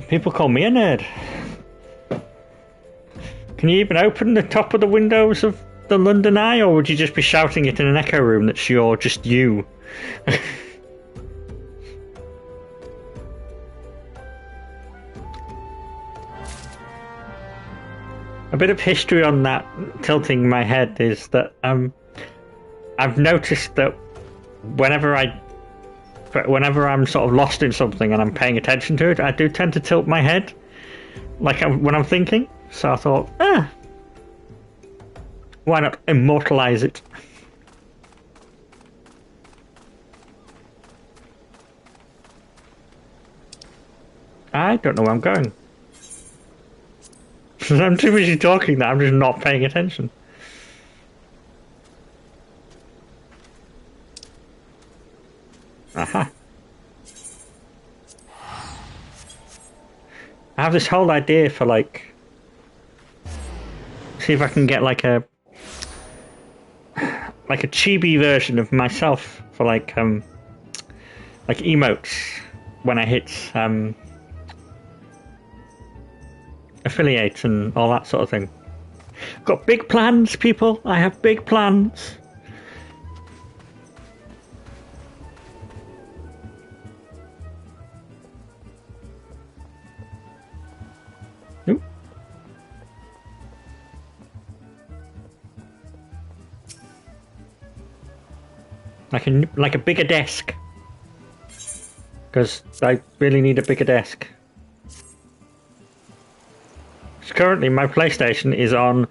People call me a nerd. Can you even open the top of the windows of the London Eye, or would you just be shouting it in an echo room that's just you? A bit of history on that tilting my head is that I've noticed that whenever I'm sort of lost in something and I'm paying attention to it, I do tend to tilt my head, like when I'm thinking. So I thought, why not immortalize it? I don't know where I'm going. I'm too busy talking that I'm just not paying attention. Aha. I have this whole idea for see if I can get like a chibi version of myself for like emotes when I hit affiliate and all that sort of thing. Got big plans, people. I have big plans. Nope. Like a bigger desk, because I really need a bigger desk. Currently, my PlayStation is on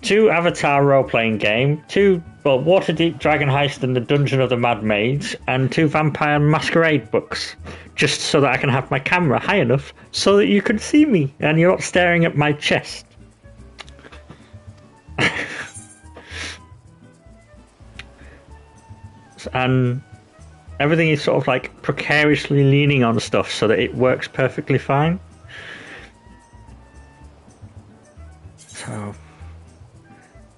2 Avatar role-playing game, 2 Waterdeep Dragon Heist and the Dungeon of the Mad Mage, and 2 Vampire Masquerade books, just so that I can have my camera high enough so that you can see me and you're not staring at my chest. And everything is sort of like precariously leaning on stuff so that it works perfectly fine. So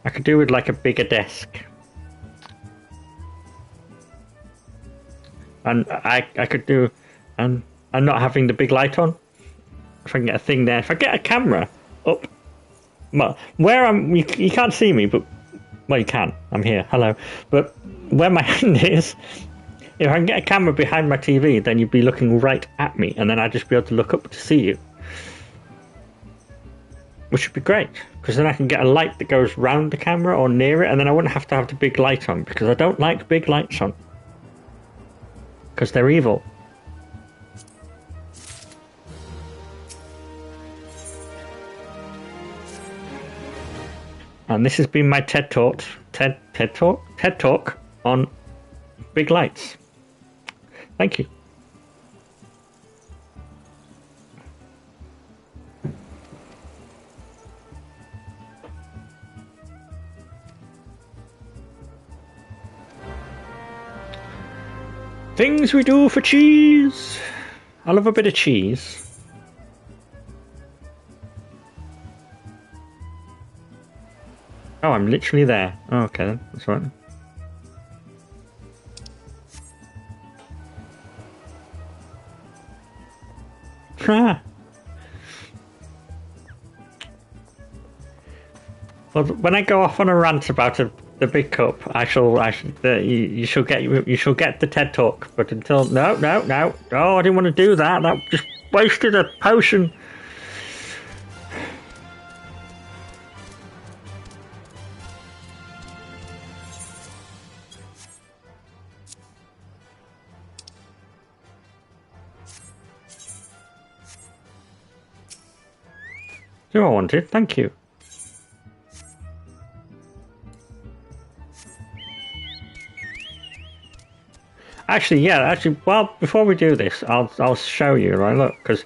I could do with like a bigger desk. And I could do, and not having the big light on. If I can get a thing there, if I get a camera up, where you can't see me, but well, you can. I'm here. Hello. But where my hand is, if I can get a camera behind my TV, then you'd be looking right at me, and then I'd just be able to look up to see you, which would be great, because then I can get a light that goes round the camera or near it, and then I wouldn't have to have the big light on, because I don't like big lights on, because they're evil. And this has been my TED Talk on big lights. Thank you. Things we do for cheese. I love a bit of cheese. Oh, I'm literally there. Oh, okay then, that's right. Ah. Well, when I go off on a rant about the big cup, you shall get the TED talk. But until no. Oh, I didn't want to do that. That just wasted a potion. That's what I wanted. Thank you. Actually, well, before we do this, I'll show you, right? Look, because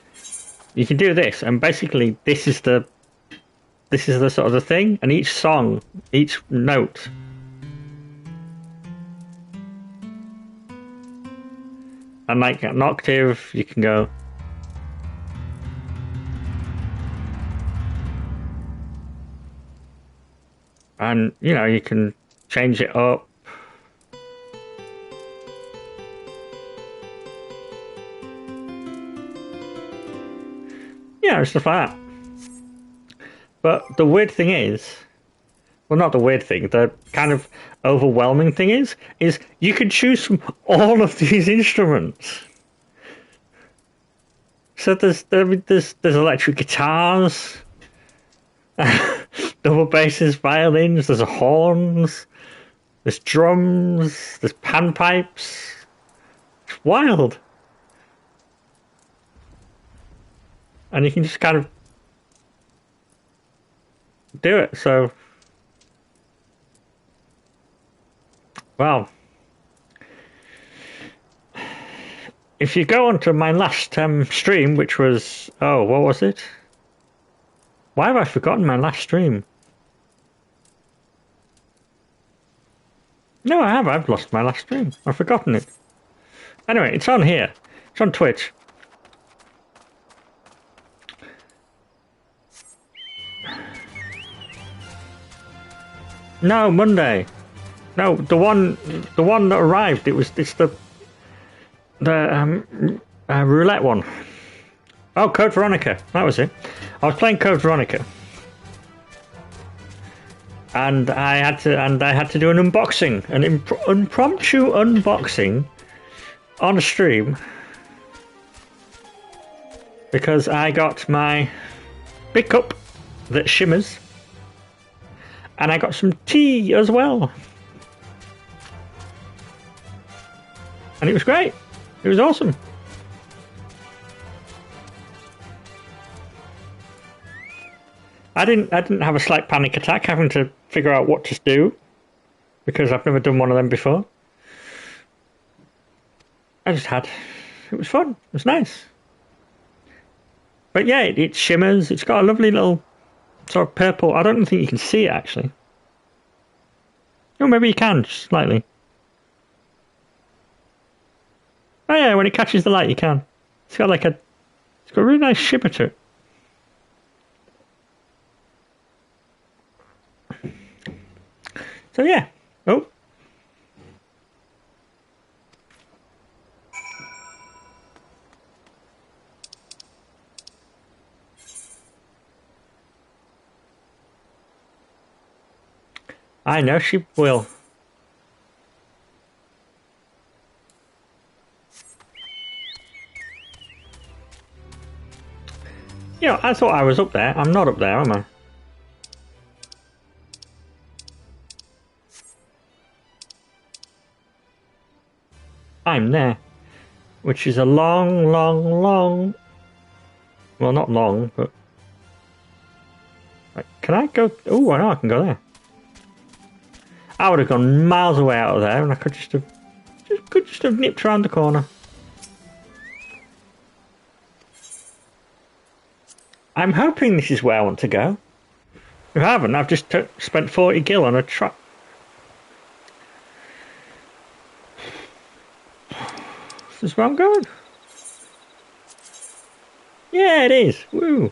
you can do this, and basically this is the sort of the thing, and each song, each note, and like an octave, you can go. And, you know, you can change it up. Yeah, stuff like that. But the weird thing is, well, not the weird thing, the kind of overwhelming thing is you can choose from all of these instruments. So there's electric guitars, double basses, violins, there's horns, there's drums, there's panpipes. It's wild. And you can just kind of do it, so... Well... If you go onto my last stream, which was... Oh, what was it? Why have I forgotten my last stream? No, I have. I've lost my last stream. I've forgotten it. Anyway, it's on here. It's on Twitch. No, Monday. No, the one that arrived. It's the roulette one. Oh, Code Veronica. That was it. I was playing Code Veronica, and I had to do an unboxing, an impromptu unboxing on a stream, because I got my big cup that shimmers, and I got some tea as well, and it was great. It was awesome. I didn't have a slight panic attack having to figure out what to do, because I've never done one of them before. It was fun. It was nice. But yeah, it shimmers. It's got a lovely little sort of purple. I don't think you can see it actually. Oh, maybe you can, just slightly. Oh yeah, when it catches the light, you can. It's got a really nice shimmer to it. So yeah. Oh. I know she will. You know, I thought I was up there. I'm not up there, am I? I'm there, which is a long... Well, not long, but... Can I go... Oh, I know I can go there. I would have gone miles away out of there, and I could just have nipped around the corner. I'm hoping this is where I want to go. If I haven't, I've just spent 40 gil on a truck. This where I'm going? Yeah, it is. Woo!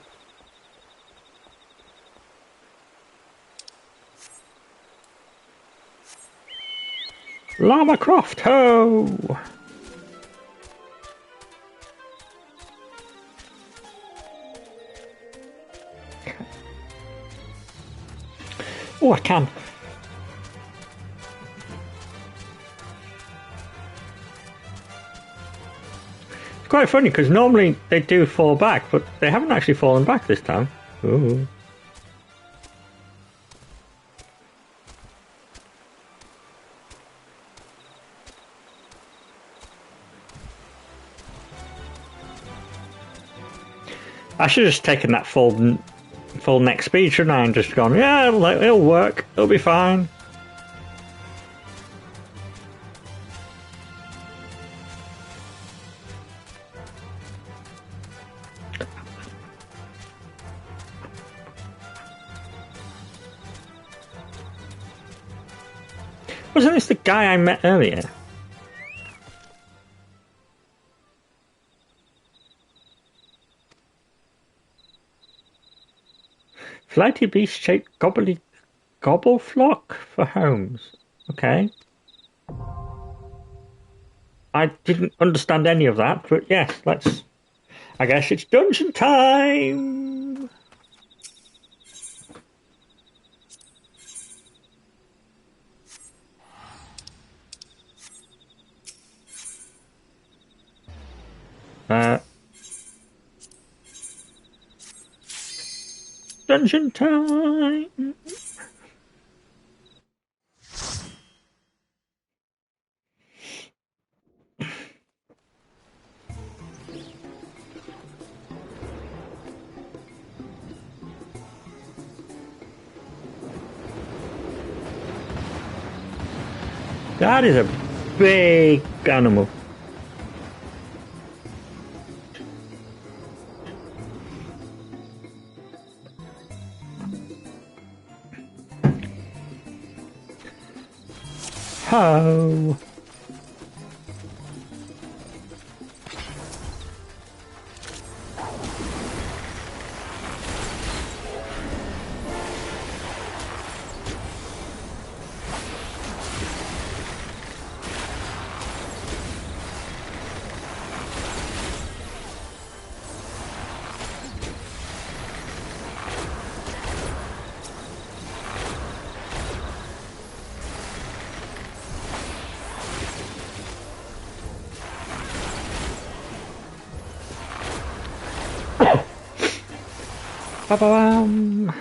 Llama Croft, ho! Oh, I can. It's quite funny because normally they do fall back, but they haven't actually fallen back this time. Ooh. I should have just taken that full neck speed, shouldn't I? And just gone, yeah, it'll work. It'll be fine. Wasn't this the guy I met earlier? Flighty beast-shaped gobble flock for homes. Okay. I didn't understand any of that, but yes, let's... I guess it's dungeon time! Dungeon time! That is a big animal. Ho! Ba-ba-bam.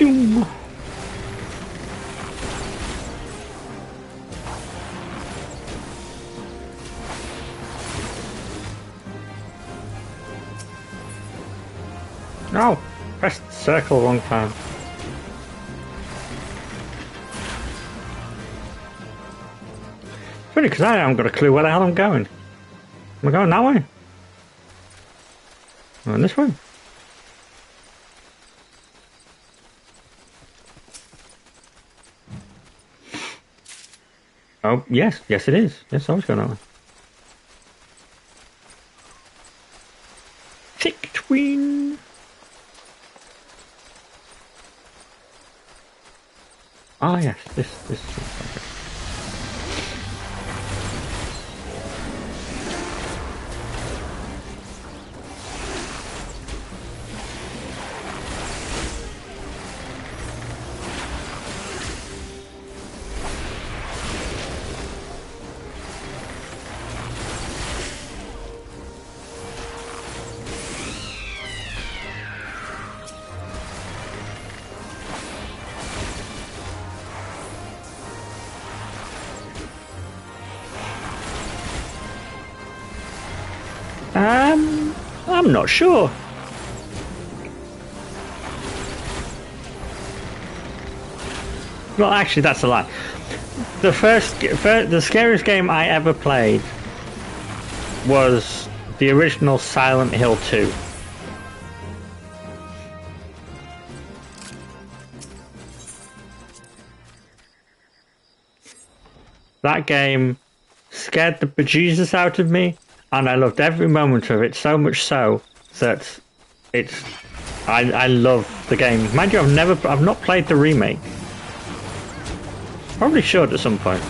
Doom. No! Press circle wrong time. Funny because I haven't got a clue where the hell I'm going. Am I going that way? I'm going this way. Oh, yes. Yes, it is. Yes, I was going that way. Thick tween. Ah, yes. This. Okay. I'm not sure. Well, actually, that's a lie. The scariest game I ever played was the original Silent Hill 2. That game scared the bejesus out of me, and I loved every moment of it, so much so that I love the game. Mind you, I've not played the remake. Probably should at some point.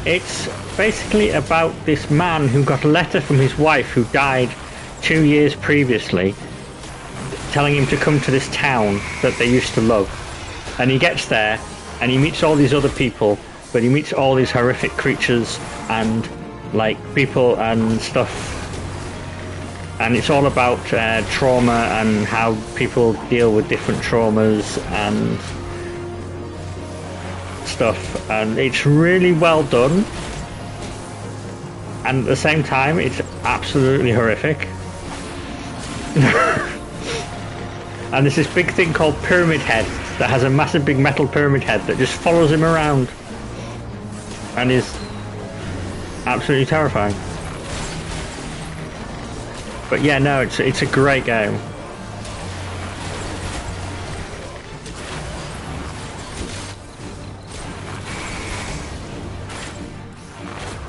It's basically about this man who got a letter from his wife who died 2 years previously, telling him to come to this town that they used to love. And he gets there and he meets all these other people, but he meets all these horrific creatures and like people and stuff. And it's all about trauma and how people deal with different traumas and stuff. And it's really well done. And at the same time, it's absolutely horrific. And there's this big thing called Pyramid Head that has a massive big metal pyramid head that just follows him around and is absolutely terrifying. But yeah, no, it's a great game.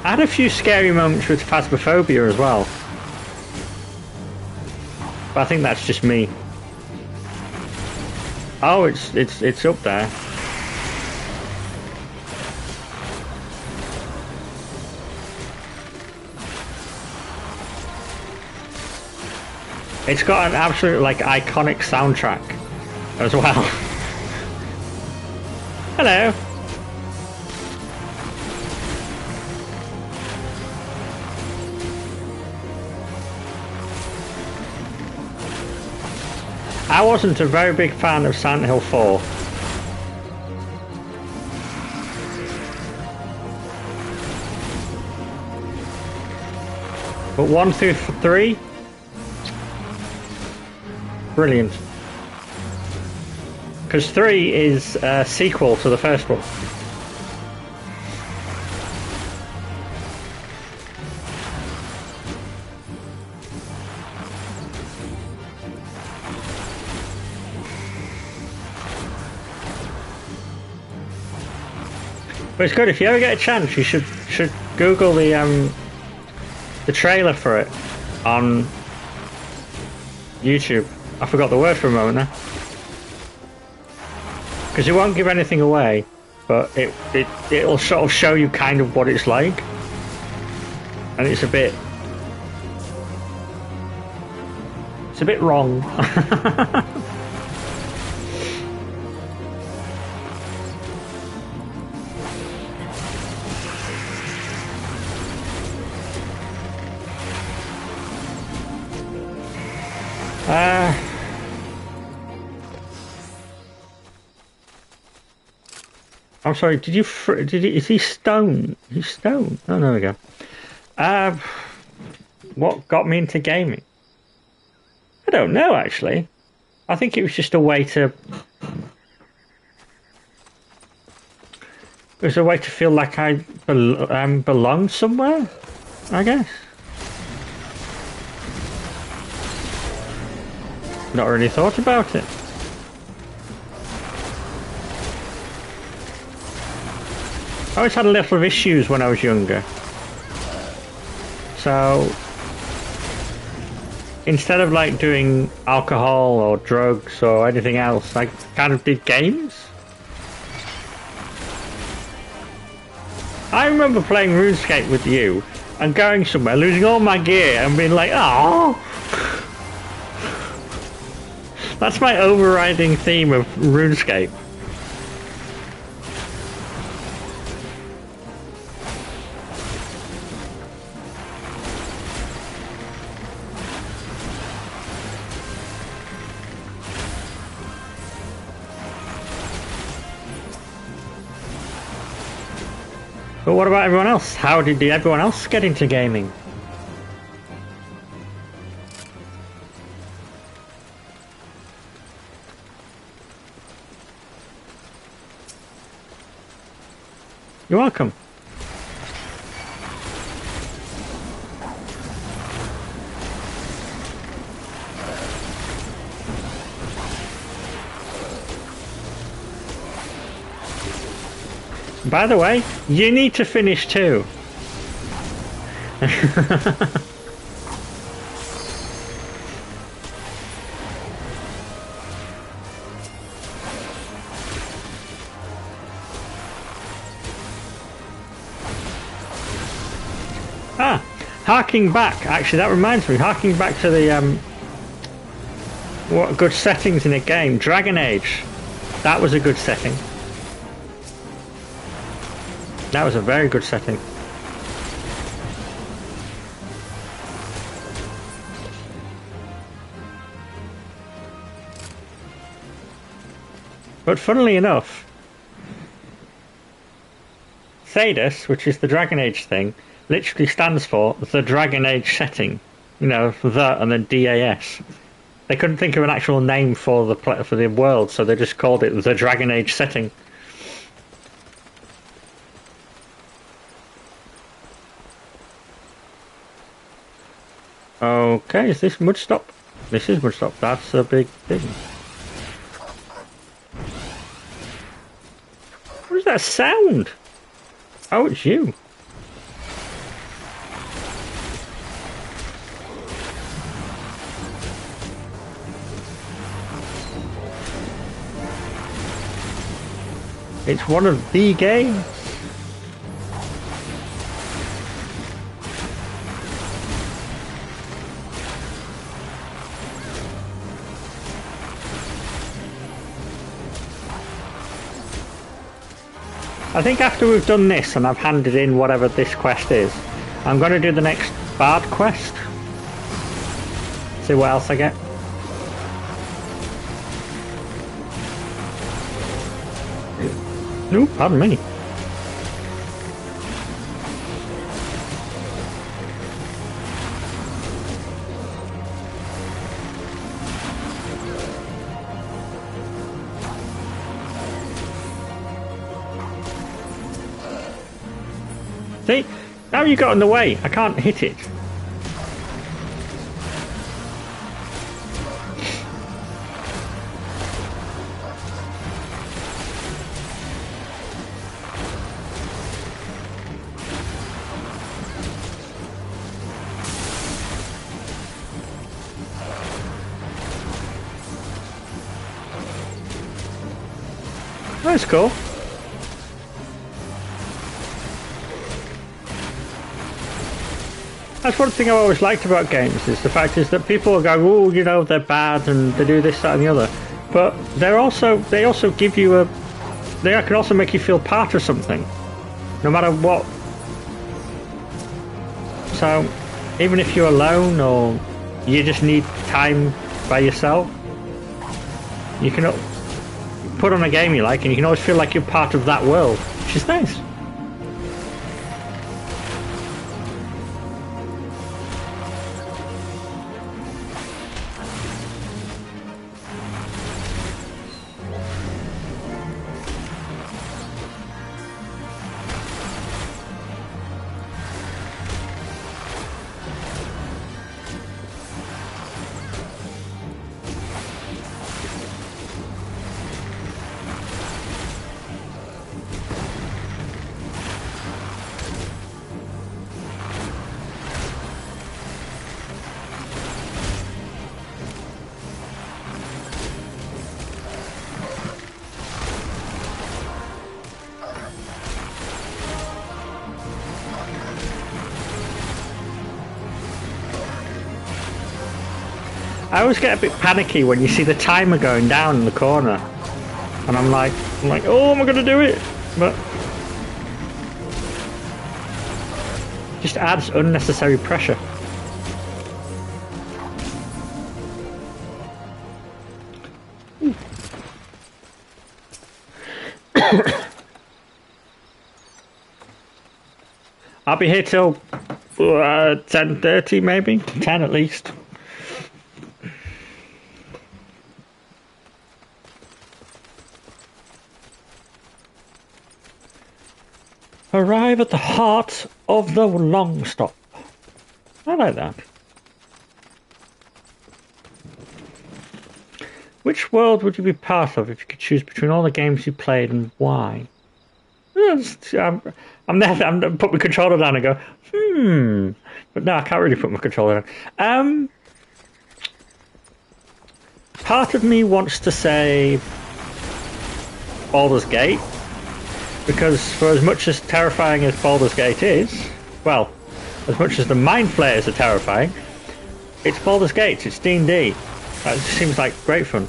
I had a few scary moments with Phasmophobia as well, but I think that's just me. Oh, it's up there. It's got an absolute like iconic soundtrack as well. Hello. I wasn't a very big fan of Silent Hill 4. But 1 through 3, brilliant. Because 3 is a sequel to the first one. But it's good. If you ever get a chance, you should Google the trailer for it on YouTube. I forgot the word for a moment there. Because it won't give anything away, but it'll sort of show you kind of what it's like, and it's a bit wrong. I'm sorry. Is he stone? He's stone. Oh, there we go. What got me into gaming? I don't know, actually. I think it was just a way to. It was a way to feel like I belonged somewhere, I guess. Not really thought about it. I always had a little of issues when I was younger. So instead of like doing alcohol or drugs or anything else, I kind of did games. I remember playing RuneScape with you and going somewhere, losing all my gear and being like, oh. That's my overriding theme of RuneScape. But what about everyone else? How did everyone else get into gaming? You're welcome. By the way, you need to finish too. Harking back, actually that reminds me, harking back to the what good settings in a game. Dragon Age. That was a good setting. That was a very good setting. But funnily enough, Thedas, which is the Dragon Age thing, literally stands for the Dragon Age setting. You know, the and then DAS. They couldn't think of an actual name for the world, so they just called it the Dragon Age setting. Okay, is this Mudstop? This is Mudstop. That's a big thing. What is that sound? Oh, it's you. It's one of the games. I think after we've done this and I've handed in whatever this quest is, I'm going to do the next Bard quest. See what else I get. No, pardon me. See? Now you got in the way. I can't hit it. That's cool. That's one thing I've always liked about games, is the fact is that people go, oh, you know, they're bad and they do this, that and the other. But they also give you they can also make you feel part of something. No matter what. So, even if you're alone or you just need time by yourself, you can put on a game you like and you can always feel like you're part of that world, which is nice. I always get a bit panicky when you see the timer going down in the corner, and I'm like, oh, am I gonna do it? But just adds unnecessary pressure. I'll be here till 10:30, maybe 10 at least. Arrive at the heart of the long stop. I like that. Which world would you be part of if you could choose between all the games you played and why? I'm there. I'm put my controller down and go, but no, I can't really put my controller down. Part of me wants to say Baldur's Gate, because for as much as terrifying as Baldur's Gate is, well, as much as the Mind Flayers are terrifying, it's Baldur's Gate, it's D&D. It seems like great fun.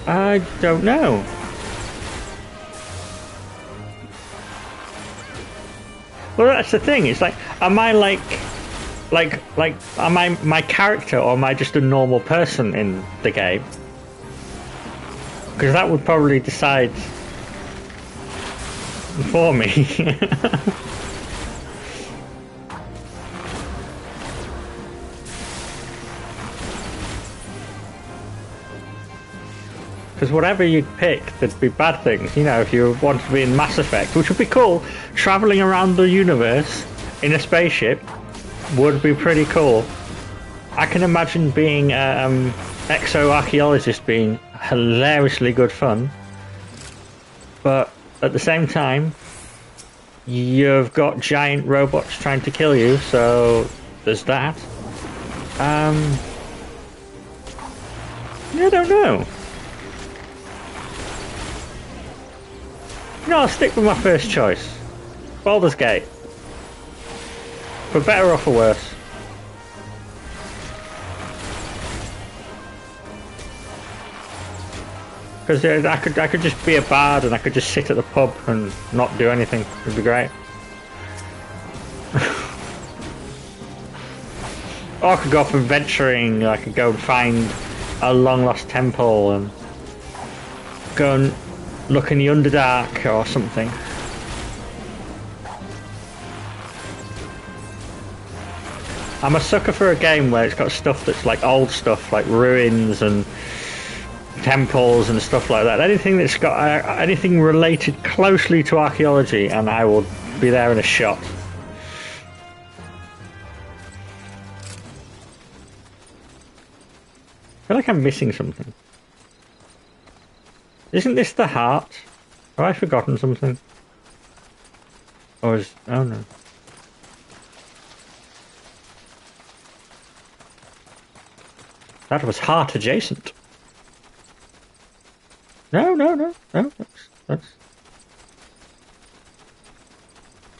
I don't know. Well, that's the thing. It's like, am I like, am I my character, or am I just a normal person in the game? Because that would probably decide for me. Because whatever you pick, there'd be bad things. You know, if you want to be in Mass Effect, which would be cool, travelling around the universe in a spaceship would be pretty cool. I can imagine being exo-archaeologist being hilariously good fun. But at the same time, you've got giant robots trying to kill you, so there's that. I don't know. No, I'll stick with my first choice. Baldur's Gate. For better or for worse. Because I could just be a bard and I could just sit at the pub and not do anything. It'd be great. Or I could go off adventuring. I could go and find a long lost temple and go and look in the Underdark or something. I'm a sucker for a game where it's got stuff that's like old stuff, like ruins and temples and stuff like that. Anything that's got anything related closely to archaeology, and I will be there in a shot. I feel like I'm missing something. Isn't this the heart? Have I forgotten something? Or is... oh no. That was heart adjacent. No, that's...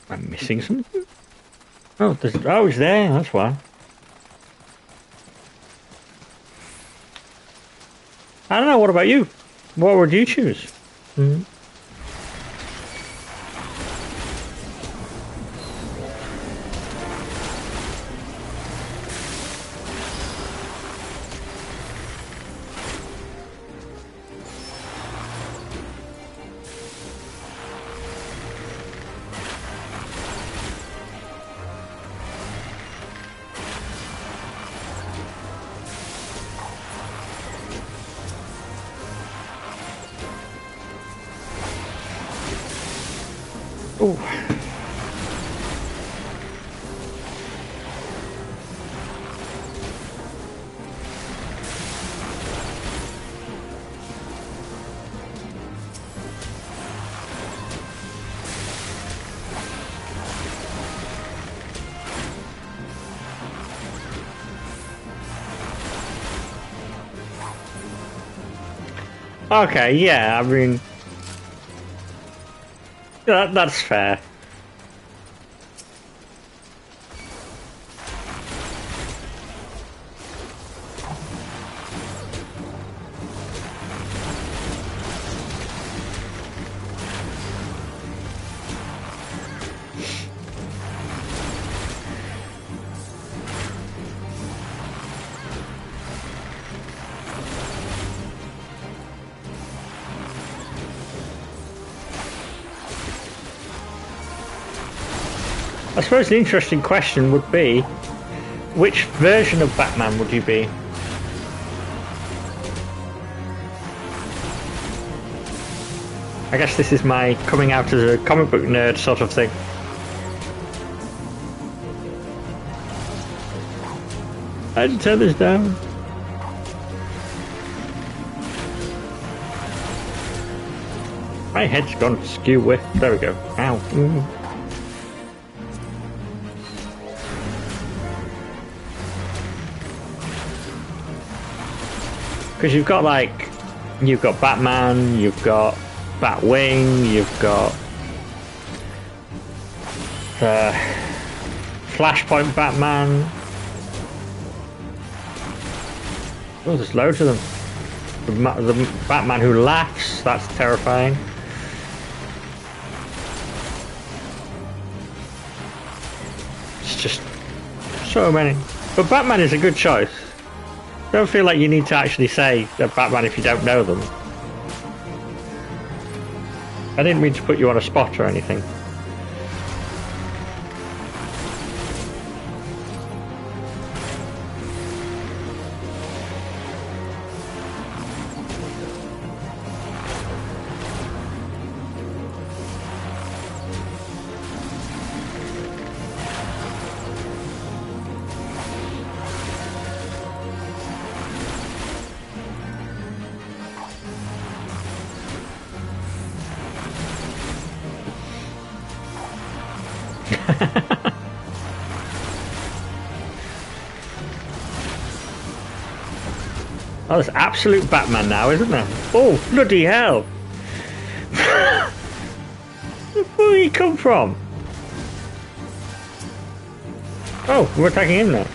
I'm missing something? Oh, there's... oh, it's there, that's why. I don't know, what about you? What would you choose? Mm-hmm. Ooh. Okay, yeah, I mean... that's fair. I suppose the interesting question would be, which version of Batman would you be? I guess this is my coming out as a comic book nerd sort of thing. I had to turn this down. My head's gone skew with. There we go. Ow. Because you've got Batman, you've got Batwing, you've got Flashpoint Batman. Oh, there's loads of them. The Batman who laughs, that's terrifying. It's just so many. But Batman is a good choice. Don't feel like you need to actually say that Batman if you don't know them. I didn't mean to put you on a spot or anything. Oh, there's absolute Batman now, isn't there? Oh, bloody hell! Where did he come from? Oh, we're attacking him now.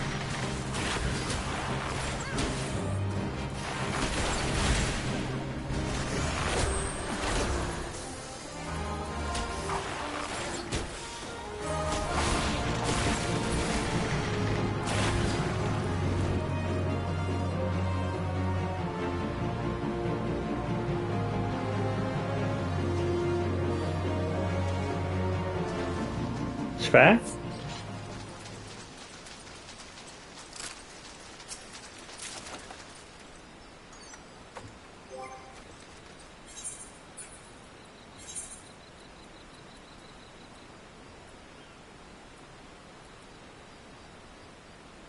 Fair.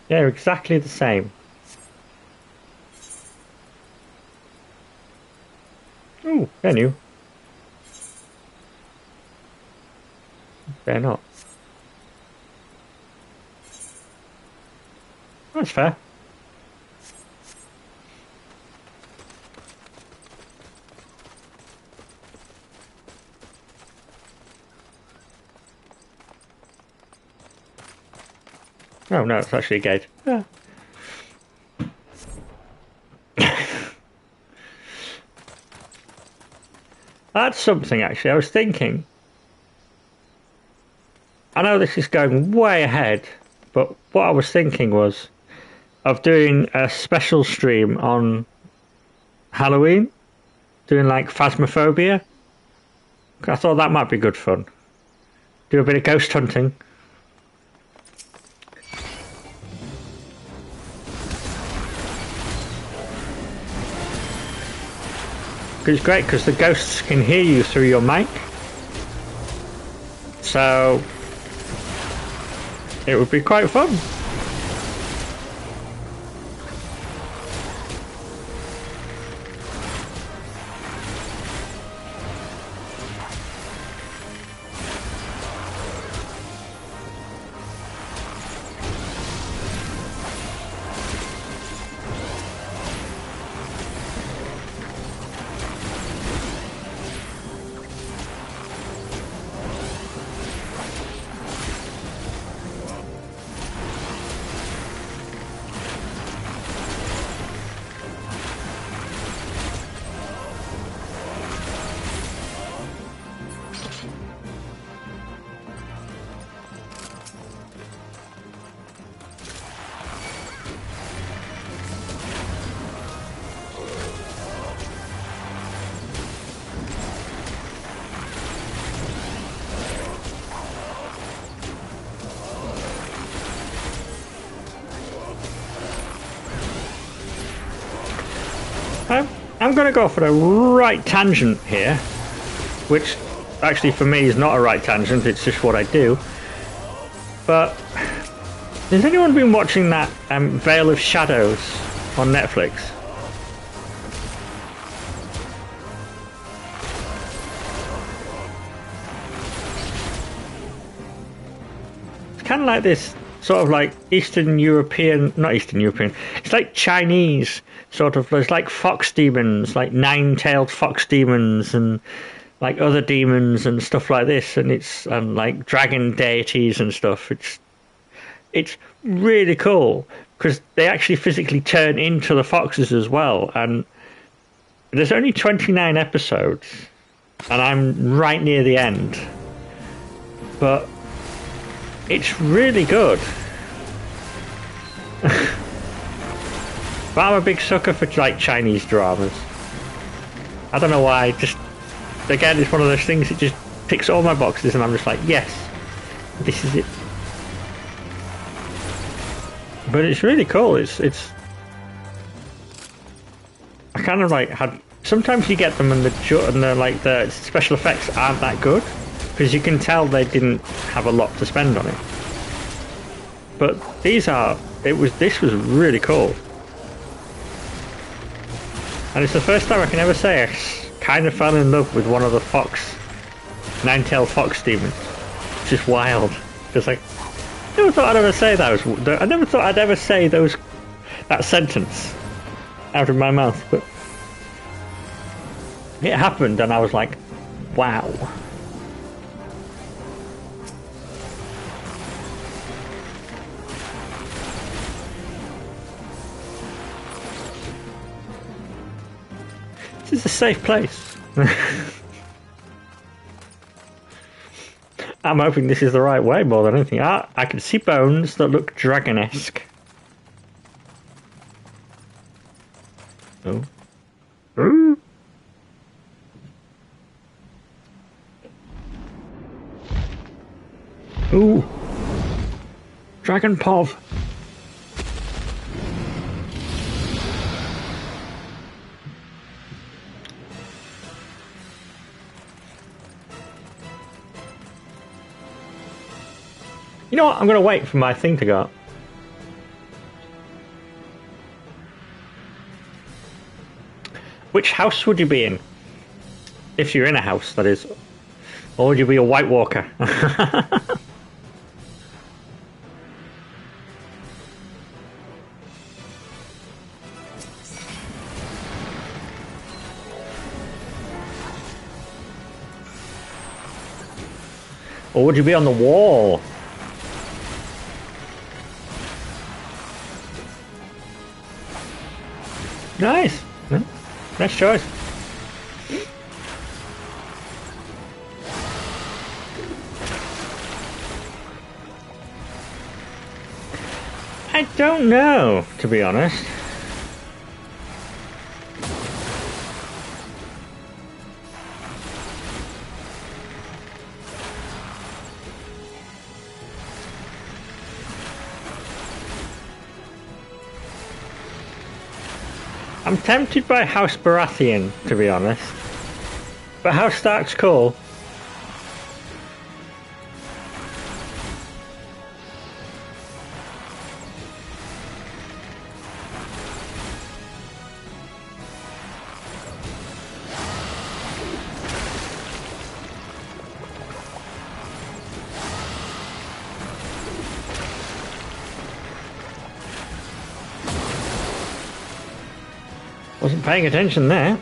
Yeah, exactly the same. Ooh, they're new. They're not. That's fair. Oh no, it's actually a gate. Yeah. That's something actually. I was thinking. I know this is going way ahead, but what I was thinking was of doing a special stream on Halloween, doing like Phasmophobia. I thought that might be good fun. Do a bit of ghost hunting. It's great because the ghosts can hear you through your mic. So it would be quite fun. I'm going to go for a right tangent here, which actually for me is not a right tangent, it's just what I do. But has anyone been watching that Veil of Shadows on Netflix? It's kind of like this sort of like Eastern European, not Eastern European, it's like Chinese sort of, there's like fox demons, like nine-tailed fox demons and like other demons and stuff like this, and it's like dragon deities and stuff. It's really cool because they actually physically turn into the foxes as well, and there's only 29 episodes and I'm right near the end, but it's really good. But I'm a big sucker for like Chinese dramas. I don't know why, just again it's one of those things that just ticks all my boxes and I'm just like, yes, this is it. But it's really cool. It's I kind of like had, sometimes you get them and the special effects aren't that good because you can tell they didn't have a lot to spend on it. But this was really cool. And it's the first time I can ever say I kind of fell in love with one of the nine-tailed fox demons. It's just wild. Just like, I never thought I'd ever say that. I never thought I'd ever say that sentence out of my mouth, but it happened and I was like, wow. This is a safe place. I'm hoping this is the right way more than anything. I can see bones that look dragon-esque. Oh. Ooh. Ooh. Dragon Pov. You know what? I'm going to wait for my thing to go up. Which house would you be in? If you're in a house, that is. Or would you be a White Walker? Or would you be on the wall? Nice. Nice choice. I don't know, to be honest. I'm tempted by House Baratheon, to be honest. But House Stark's cool. Wasn't paying attention there.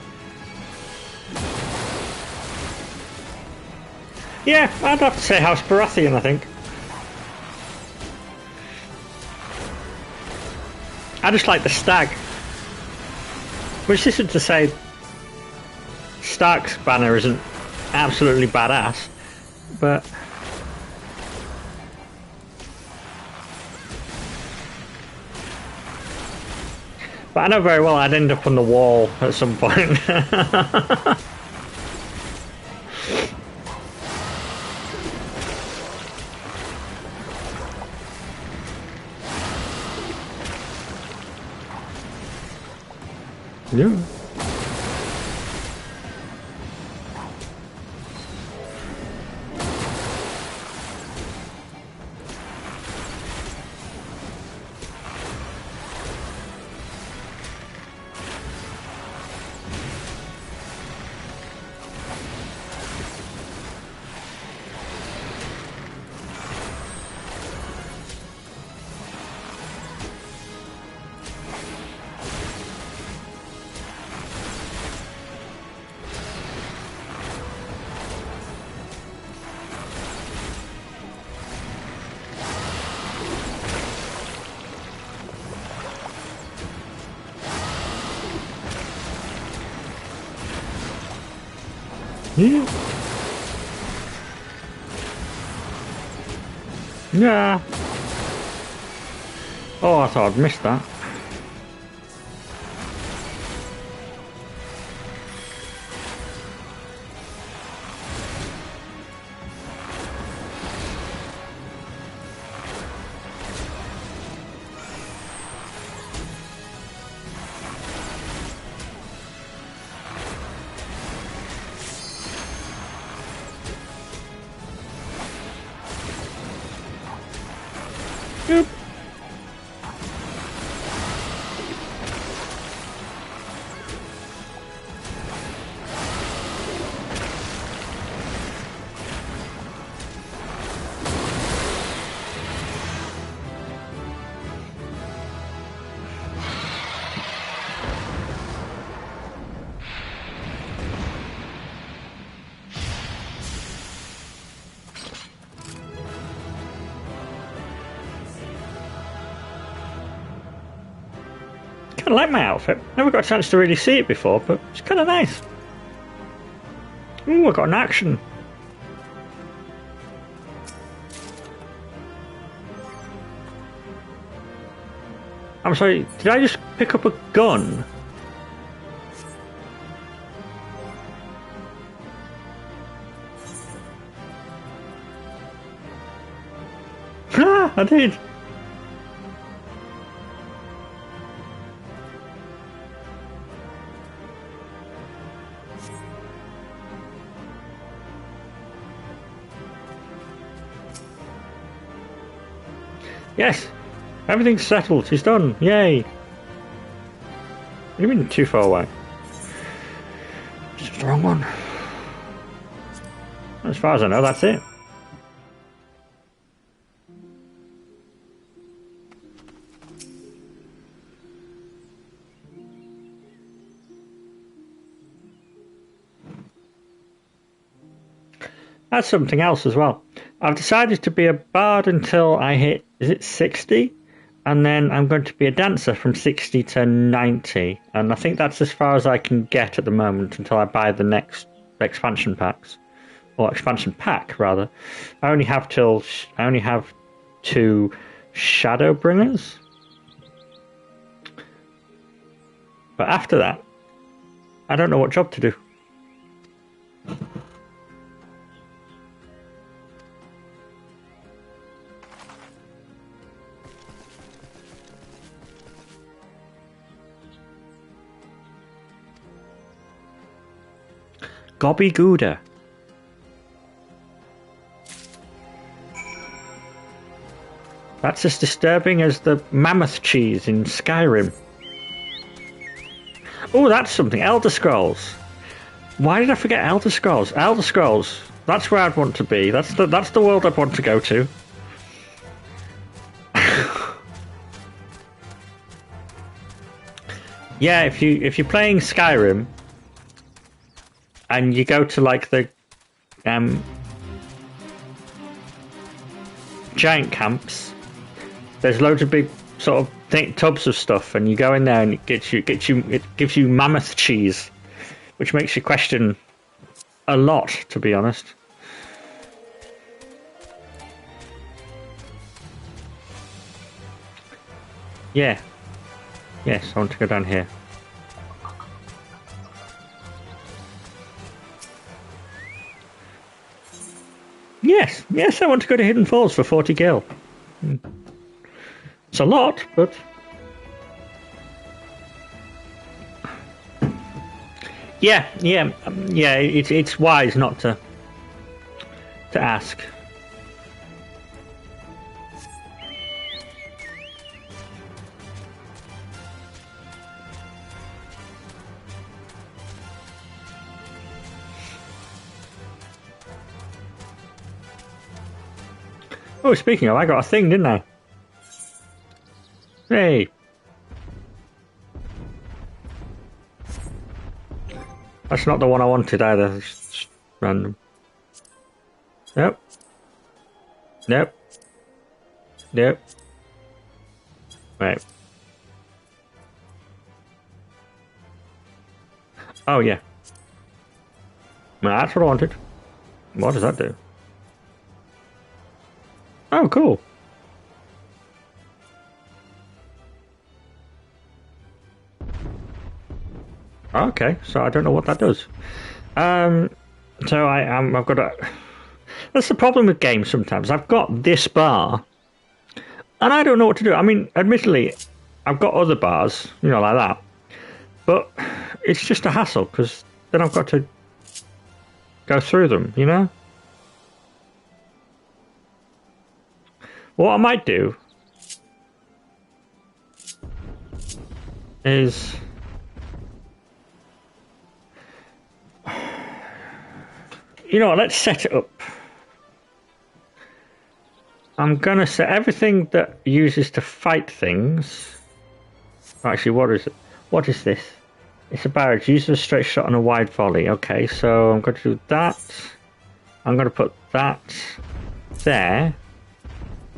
Yeah, I'd have to say House Baratheon, I think. I just like the stag. Which isn't to say Stark's banner isn't absolutely badass, but I know very well I'd end up on the wall at some point. Yeah. Yeah. Yeah. Oh, I thought I'd missed that. Yep. Kind of like my outfit. Never got a chance to really see it before, but it's kind of nice. Ooh, I got an action. I'm sorry, did I just pick up a gun? Ah, I did. Yes, everything's settled. She's done. Yay. What do you mean too far away? It's just the wrong one. As far as I know, that's it. That's something else as well. I've decided to be a bard until I hit, is it 60? And then I'm going to be a dancer from 60 to 90. And I think that's as far as I can get at the moment until I buy the next expansion packs. Or expansion pack, rather. I only have 2 Shadowbringers. But after that, I don't know what job to do. Gobby Gouda. That's as disturbing as the mammoth cheese in Skyrim. Oh, that's something. Elder Scrolls. Why did I forget Elder Scrolls? Elder Scrolls. That's where I'd want to be. That's the world I'd want to go to. Yeah, if you're playing Skyrim and you go to like the giant camps, there's loads of big sort of tubs of stuff, and you go in there and it gives you mammoth cheese, which makes you question a lot, to be honest. Yeah. Yes, I want to go down here. Yes, I want to go to Hidden Falls for 40 gil. It's a lot, but... Yeah, it's wise not to ask. Oh, speaking of, I got a thing, didn't I? Hey. That's not the one I wanted either. It's just random. Nope. Right. Oh, yeah. That's what I wanted. What does that do? Oh, cool. Okay, so I don't know what that does. So I've got a... That's the problem with games sometimes. I've got this bar, and I don't know what to do. I mean, admittedly, I've got other bars, you know, like that. But it's just a hassle, because then I've got to go through them, you know? What I might do is... You know what, let's set it up. I'm going to set everything that uses to fight things. Actually, what is it? What is this? It's a barrage. Uses a straight shot and a wide volley. Okay, so I'm going to do that. I'm going to put that there.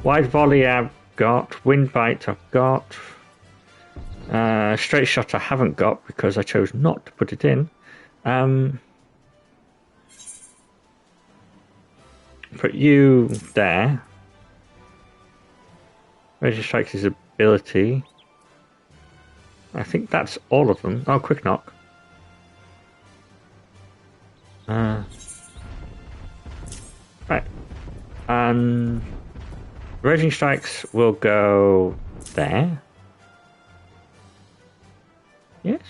Wide volley I've got. Wind bite I've got. Straight shot I haven't got because I chose not to put it in. Put you there. Raging Strike's his ability. I think that's all of them. Oh, Quick Knock. Right. And Raging Strikes will go there. Yes.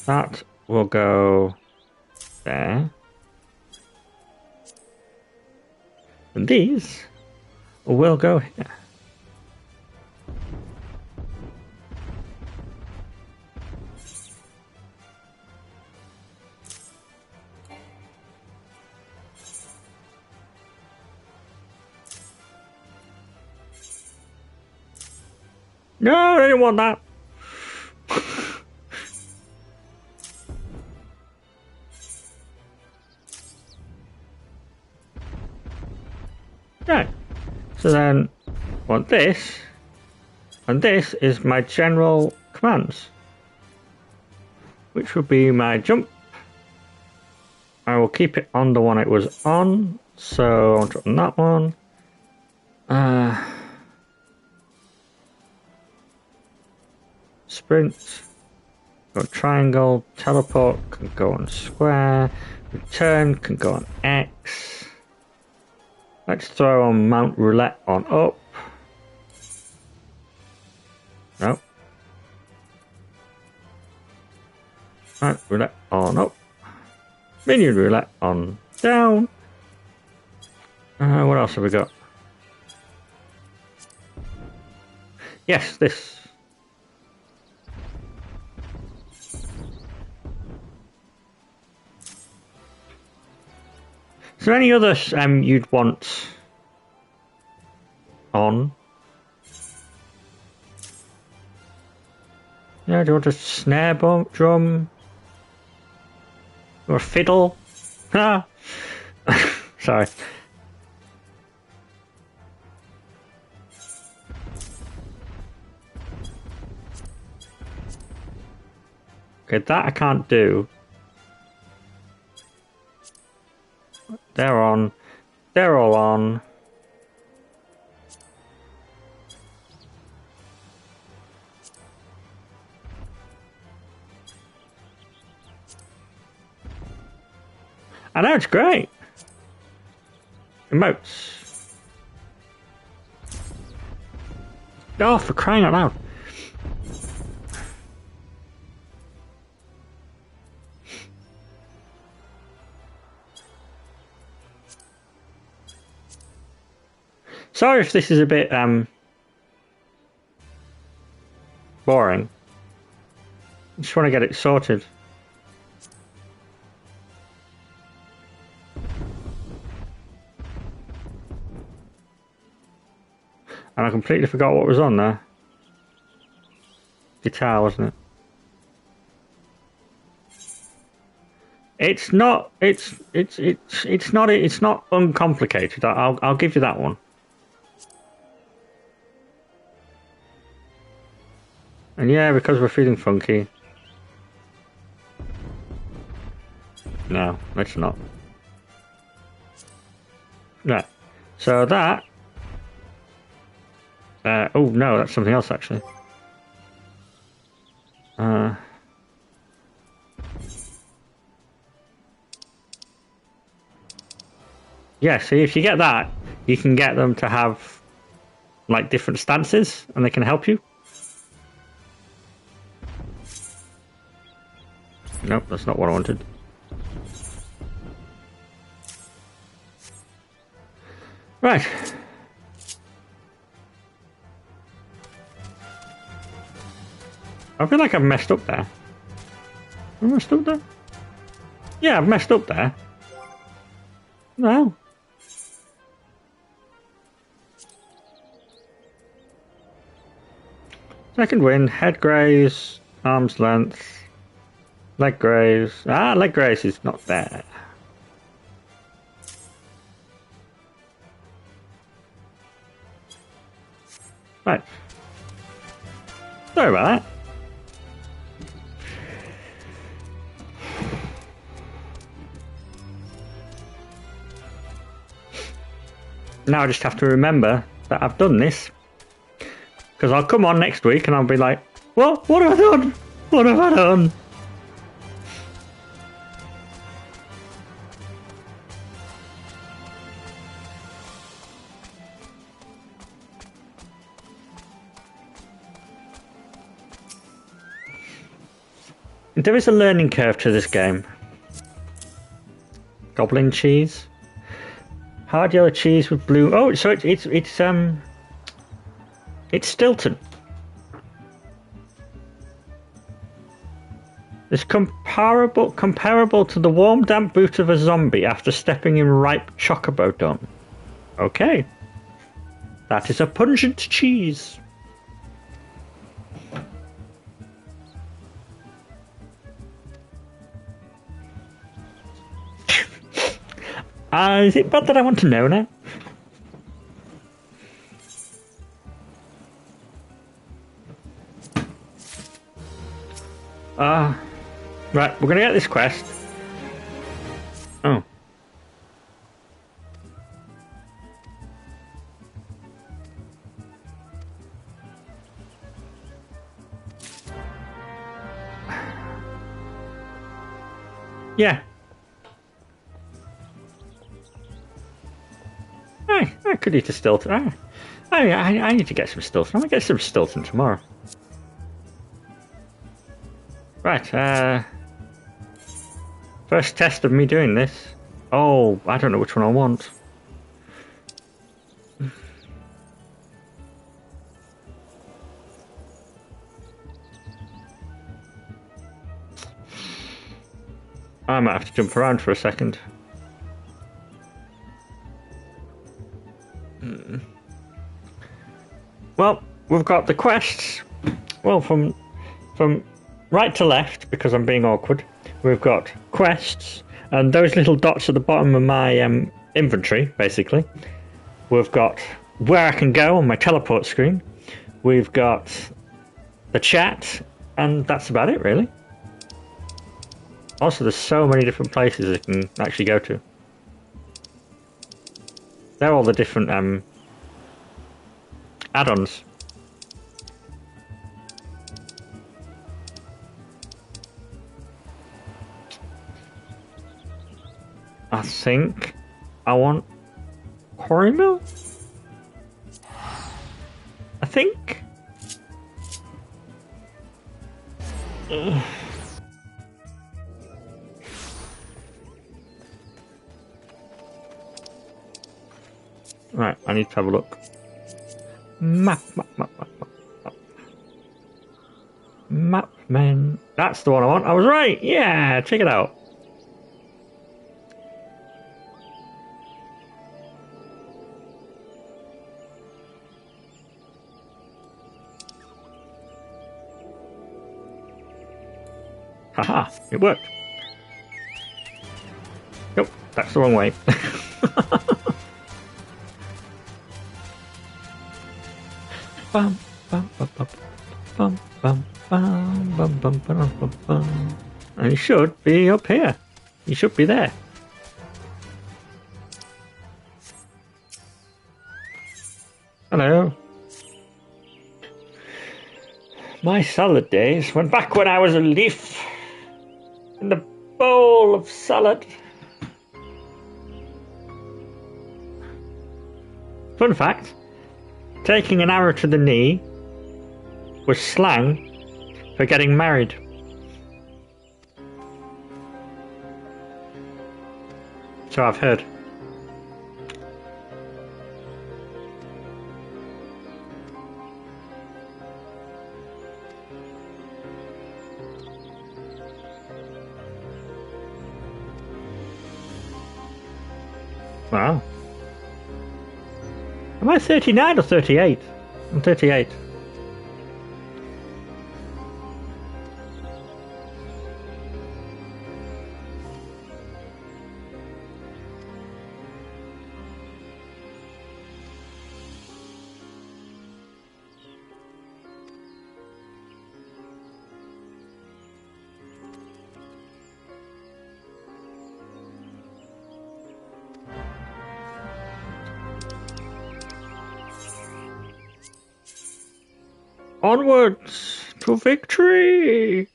That will go there. And these will go here. No, I didn't want that. Right. So then, want this, and this is my general commands, which will be my jump. I will keep it on the one it was on, so I want it on that one. Sprint, go on triangle, teleport can go on square, return can go on X. Let's throw on Mount Roulette on up. No. Mount Roulette on up. Minion Roulette on down. What else have we got? Yes, this. Is there any others you'd want on? Yeah, do you want a snare drum? Or a fiddle? Ah! Sorry. Okay, that I can't do. They're on. They're all on. I know, it's great. Emotes. Oh, for crying out loud. Sorry if this is a bit boring. I just want to get it sorted. And I completely forgot what was on there. Guitar, wasn't it? It's not uncomplicated. I'll give you that one. And yeah, because we're feeling funky. No, let's not. Right. So that... oh no, that's something else actually. Yeah, see, if you get that, you can get them to have like different stances and they can help you. Nope, that's not what I wanted. Right. I feel like I've messed up there. Have I messed up there? Yeah, I've messed up there. No. Second win, head graze, arm's length, leg graze. Ah, leg graze is not there. Right. Sorry about that. Now I just have to remember that I've done this. Because I'll come on next week and I'll be like, what? What have I done? What have I done? There is a learning curve to this game. Goblin cheese. Hard yellow cheese with blue. Oh, so it's Stilton. It's comparable to the warm, damp boot of a zombie after stepping in ripe chocobo dung. Okay. That is a pungent cheese. Is it bad that I want to know now? Right, we're gonna get this quest. Oh. Yeah. I could eat a Stilton. I need to get some Stilton. I'm gonna get some Stilton tomorrow. Right, first test of me doing this. Oh, I don't know which one I want. I might have to jump around for a second. Well, we've got the quests. Well, from right to left, because I'm being awkward, we've got quests, and those little dots at the bottom of my inventory, basically. We've got where I can go on my teleport screen. We've got the chat, and that's about it, really. Also, there's so many different places I can actually go to. They're all the different add-ons. I think I want quarry mill. I think. Ugh. Right, I need to have a look. Map. Map, man. That's the one I want. I was right. Yeah, check it out. Haha, it worked. Nope, that's the wrong way. Bum, bum, bum, bum, bum. Bum, bum, bum, bum, bum, bum, bum. And he should be up here. He should be there. Hello. My salad days went back when I was a leaf in the bowl of salad. Fun fact, taking an arrow to the knee was slang for getting married. So I've heard. Wow. Am I 39 or 38? I'm 38. Onwards to victory!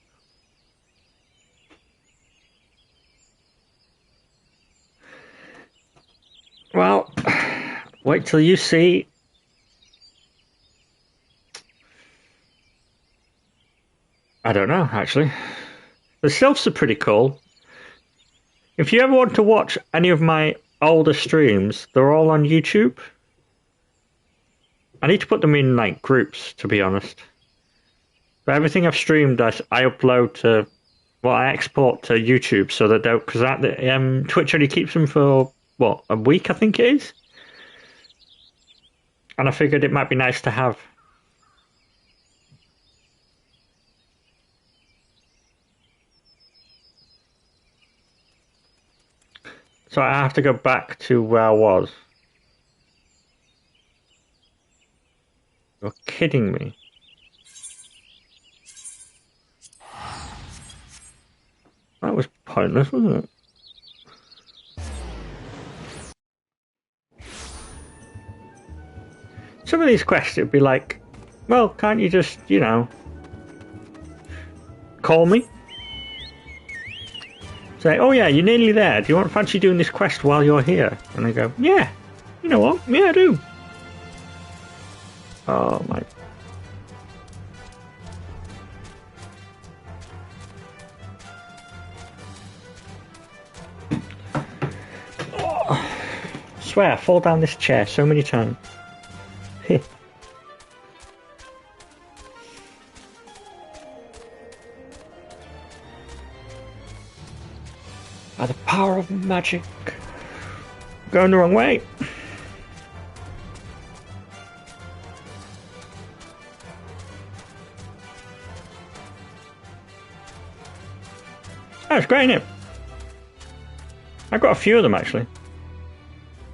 Well, wait till you see. I don't know, actually. The stealths are pretty cool. If you ever want to watch any of my older streams, they're all on YouTube. I need to put them in like groups, to be honest. But everything I've streamed, I upload to, well, I export to YouTube so that don't, because Twitch only keeps them for what, a week, I think it is. And I figured it might be nice to have. So I have to go back to where I was. You're kidding me. That was pointless, wasn't it? Some of these quests, it'd be like, well, can't you just, you know, call me? Say, oh yeah, you're nearly there. Do you want to fancy doing this quest while you're here? And I go, yeah. You know what? Yeah, I do. Oh my. Oh. I swear, I fall down this chair so many times. By the power of magic. Going the wrong way. Oh, it's great, isn't it? I've got a few of them, actually.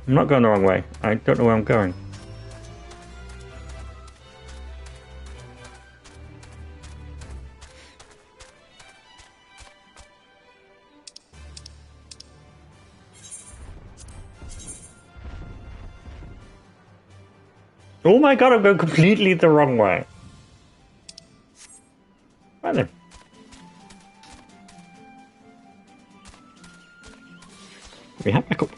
I'm not going the wrong way. I don't know where I'm going. Oh my god, I'm going completely the wrong way. Right then. We have back up.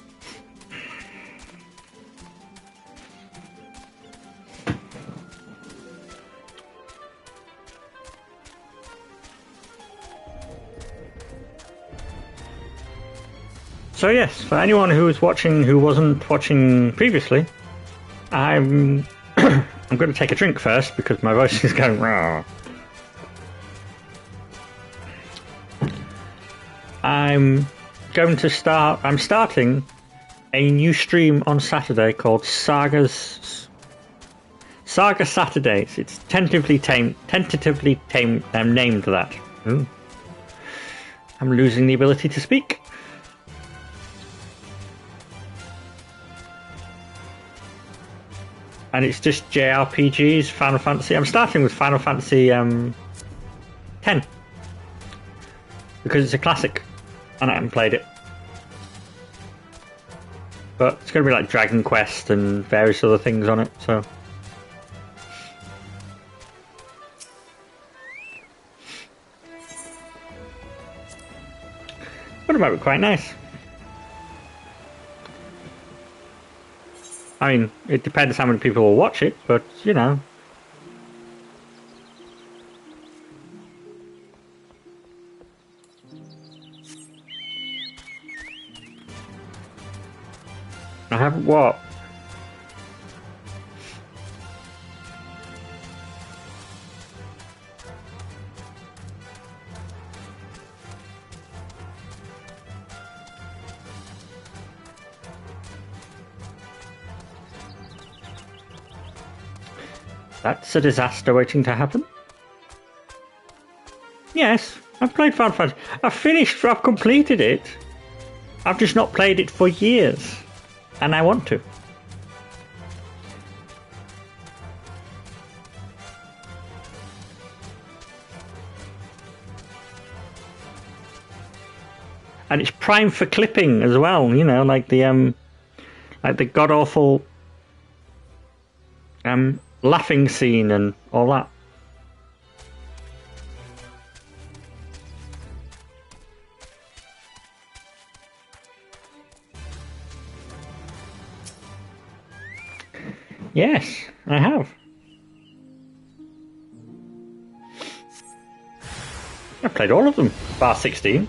So yes, for anyone who was watching who wasn't watching previously, I'm I'm going to take a drink first because my voice is going raw. I'm starting a new stream on Saturday called Saga Saturdays. It's tentatively named that. Ooh. I'm losing the ability to speak. And it's just JRPGs, Final Fantasy. I'm starting with Final Fantasy 10. Because it's a classic, and I haven't played it. But it's going to be like Dragon Quest and various other things on it, so... But it might be quite nice. I mean, it depends how many people will watch it, but, you know... I haven't what? That's a disaster waiting to happen. Yes, I've played Final Fantasy. I've completed it. I've just not played it for years. And I want to. And it's prime for clipping as well, you know, like the god awful laughing scene and all that. Yes, I have. I've played all of them, bar 16.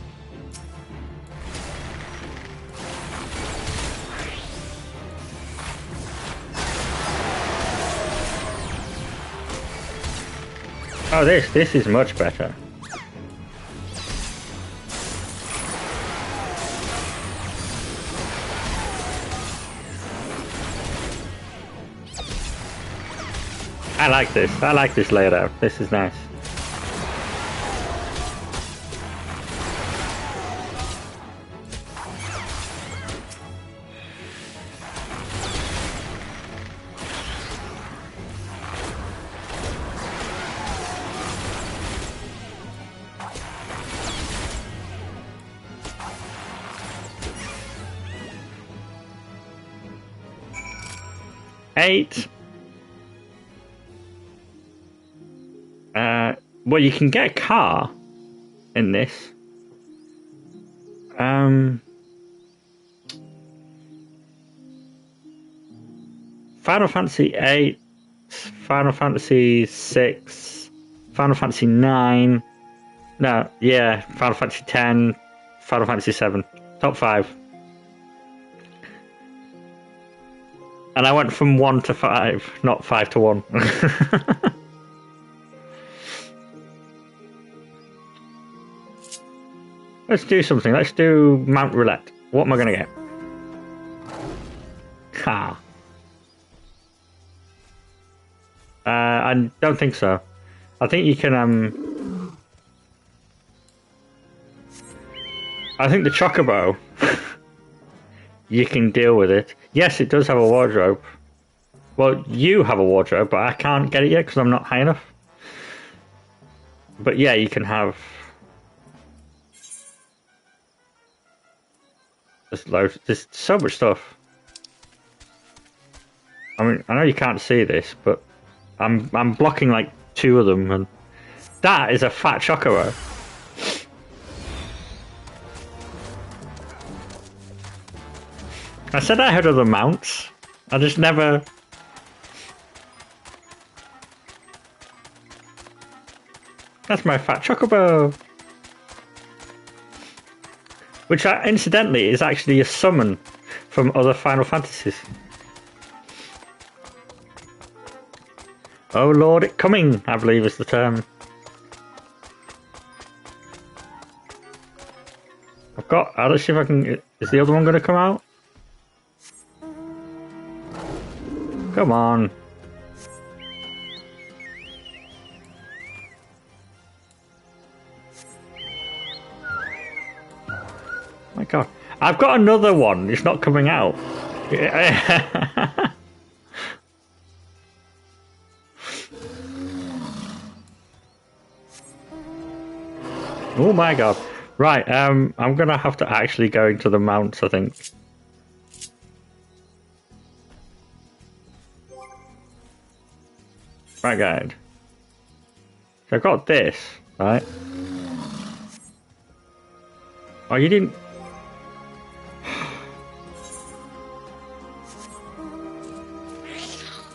Oh, this is much better. I like this. I like this layout. This is nice. Eight. Well, you can get a car in this. Final Fantasy 8, Final Fantasy 6, Final Fantasy 9. No, yeah, Final Fantasy 10, Final Fantasy 7. Top 5. And I went from 1 to 5, not 5 to 1. Let's do something. Let's do Mount Roulette. What am I going to get? Ha. I don't think so. I think you can, I think the Chocobo, you can deal with it. Yes, it does have a wardrobe. Well, you have a wardrobe, but I can't get it yet because I'm not high enough. But yeah, you can have... There's loads. There's so much stuff. I mean, I know you can't see this, but I'm blocking like 2 of them, and that is a fat Chocobo. I said I had other mounts. I just never... That's my fat Chocobo. Which, incidentally, is actually a summon from other Final Fantasies. Oh Lord, it coming, I believe is the term. I've got... let's see if I can... Is the other one going to come out? Come on. My God. I've got another one. It's not coming out. Oh my god. Right, I'm gonna have to actually go into the mounts, I think. Right, guide. So I've got this, right? Oh, you didn't...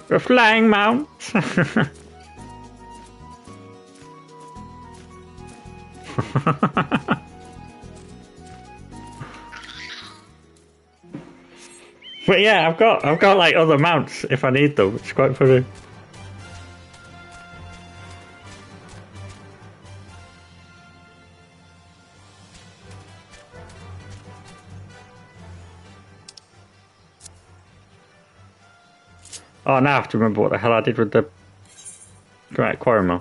A flying mount! But yeah, I've got like other mounts if I need them. It's quite funny. Oh, now I have to remember what the hell I did with the Great Quarry Mill.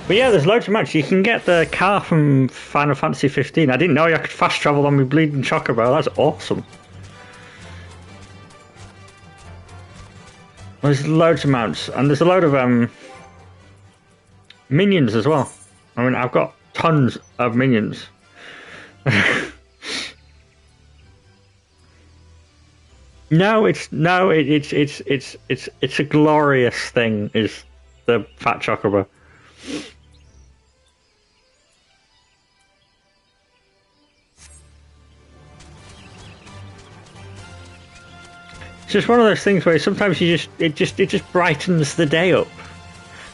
But yeah, there's loads of mounts. You can get the car from Final Fantasy 15. I didn't know you could fast travel on my bleeding chocobo. That's awesome. There's loads of mounts, and there's a load of minions as well. I mean, I've got tons of minions. It's a glorious thing. Is the fat chocobo? It's just one of those things where sometimes it just brightens the day up,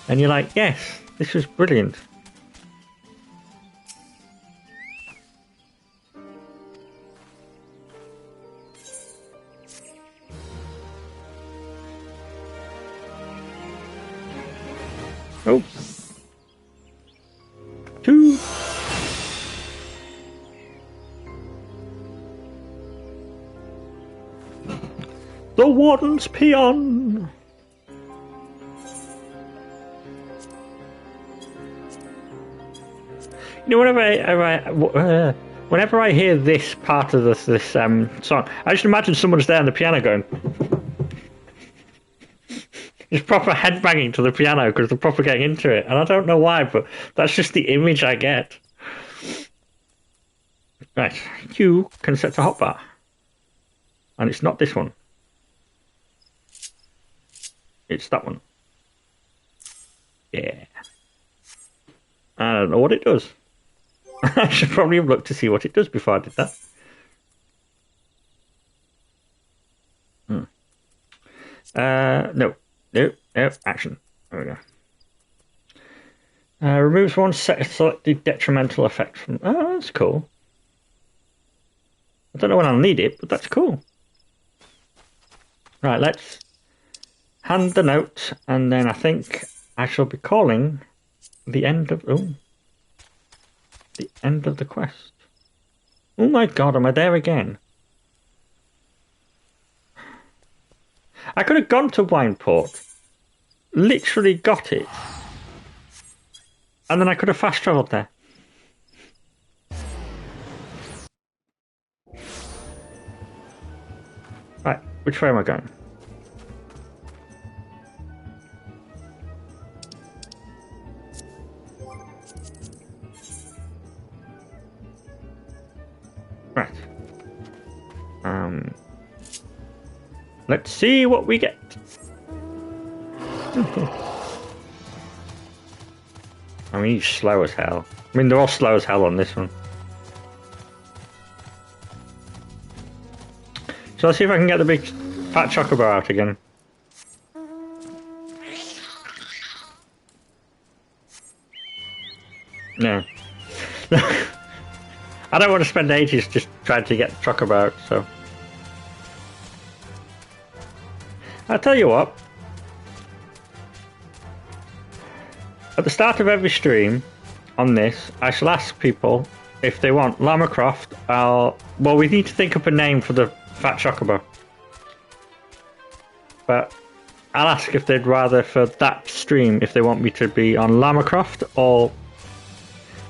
and you're like, yes, this was brilliant. Oh. 2. The Warden's Peon! You know, whenever I hear this part of this song, I just imagine someone's there on the piano going... It's proper headbanging to the piano because they're proper getting into it. And I don't know why, but that's just the image I get. Right, you can set a hotbar. And it's not this one. It's that one. Yeah. I don't know what it does. I should probably have looked to see what it does before I did that. No, action. There we go. Removes one selected detrimental effect from... Oh, that's cool. I don't know when I'll need it, but that's cool. Right, let's hand the note, and then I think I shall be calling the end of... Oh. The end of the quest. Oh my god, am I there again? I could have gone to Wineport, literally got it, and then I could have fast travelled there. Right, which way am I going? Right. Let's see what we get. I mean, he's slow as hell. I mean, they're all slow as hell on this one. So let's see if I can get the big fat chocobo out again. No. I don't want to spend ages just trying to get chocobo out, so... I'll tell you what. At the start of every stream on this, I shall ask people if they want Llama Croft. Well, we need to think up a name for the fat chocobo. But I'll ask if they'd rather for that stream if they want me to be on Llama Croft or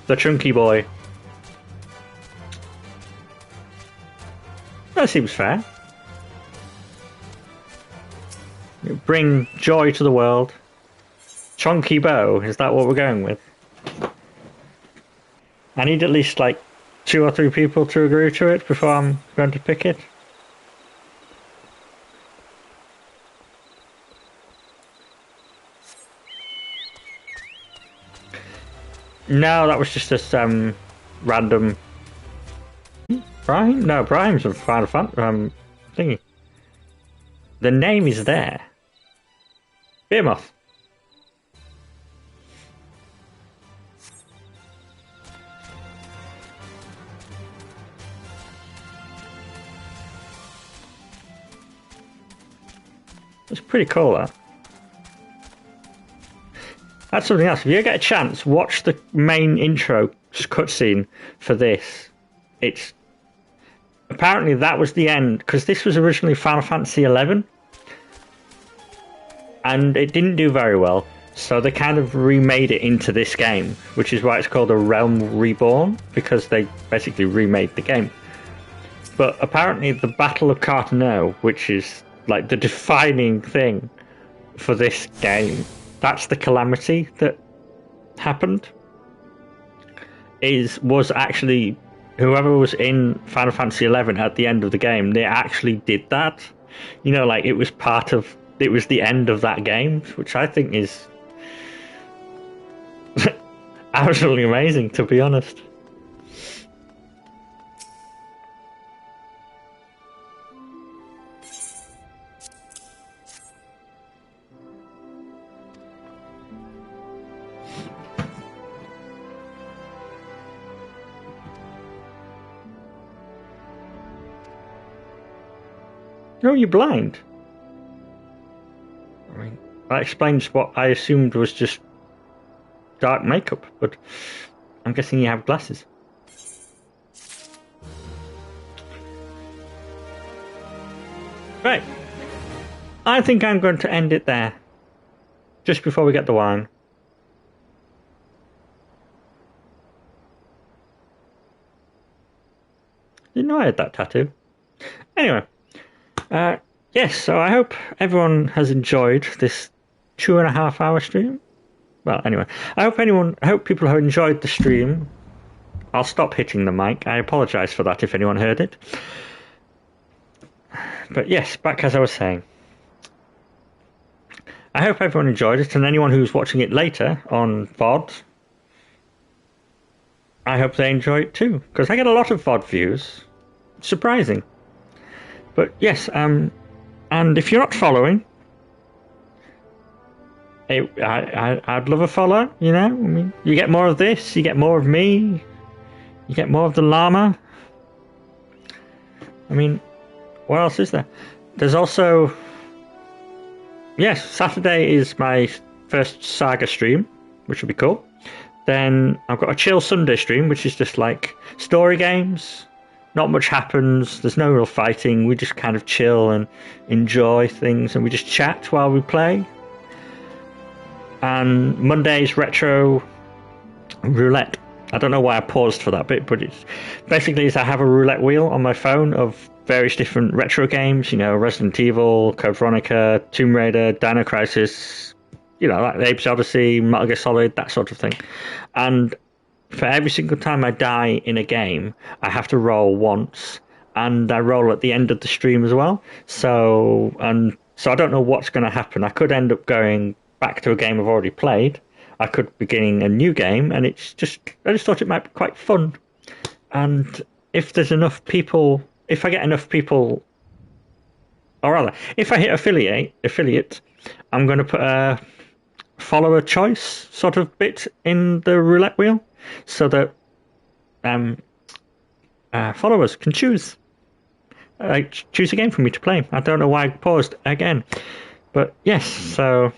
the Chunky Boy. That seems fair. Bring joy to the world. Chonky bow, is that what we're going with? I need at least like 2 or 3 people to agree to it before I'm going to pick it. No, that was just this random. Brian? No, Brian's from Final Fantasy thingy. The name is there. Beermoth. It's pretty cool, that. That's something else. If you get a chance, watch the main intro cutscene for this. It's apparently that was the end, because this was originally Final Fantasy XI, and it didn't do very well. So they kind of remade it into this game, which is why it's called A Realm Reborn, because they basically remade the game. But apparently, the Battle of Carteneau, which is like the defining thing for this game, that's the calamity that happened. Was actually whoever was in Final Fantasy XI at the end of the game. They actually did that. You know, like it was the end of that game, which I think is absolutely amazing, to be honest. No, you're blind. I mean, that explains what I assumed was just dark makeup, but I'm guessing you have glasses. Right. I think I'm going to end it there. Just before we get the wine. Didn't know I had that tattoo. Anyway. Yes, so I hope everyone has enjoyed this 2.5 hour stream. Well, anyway, I hope people have enjoyed the stream. I'll stop hitting the mic. I apologise for that if anyone heard it. But yes, back as I was saying. I hope everyone enjoyed it, and anyone who's watching it later on VOD, I hope they enjoy it too, because I get a lot of VOD views. Surprising. But yes, and if you're not following, I'd love a follow, you know? I mean, you get more of this, you get more of me, you get more of the llama. I mean, what else is there? There's also... Yes, Saturday is my first Saga stream, which will be cool. Then I've got a chill Sunday stream, which is just like story games. Not much happens, there's no real fighting, we just kind of chill and enjoy things, and we just chat while we play. And Monday's retro roulette. I don't know why I paused for that bit, but it's basically I have a roulette wheel on my phone of various different retro games, you know, Resident Evil, Code Veronica, Tomb Raider, Dino Crisis, you know, like Apes Odyssey, Metal Gear Solid, that sort of thing. And for every single time I die in a game, I have to roll once, and I roll at the end of the stream as well. So I don't know what's going to happen. I could end up going back to a game I've already played. I could be beginning a new game, and I just thought it might be quite fun. And if there's enough people, if I get enough people, or rather, if I hit affiliate, I'm going to put a follower choice sort of bit in the roulette wheel, so that followers can choose a game for me to play. I don't know why I paused again, but yes, so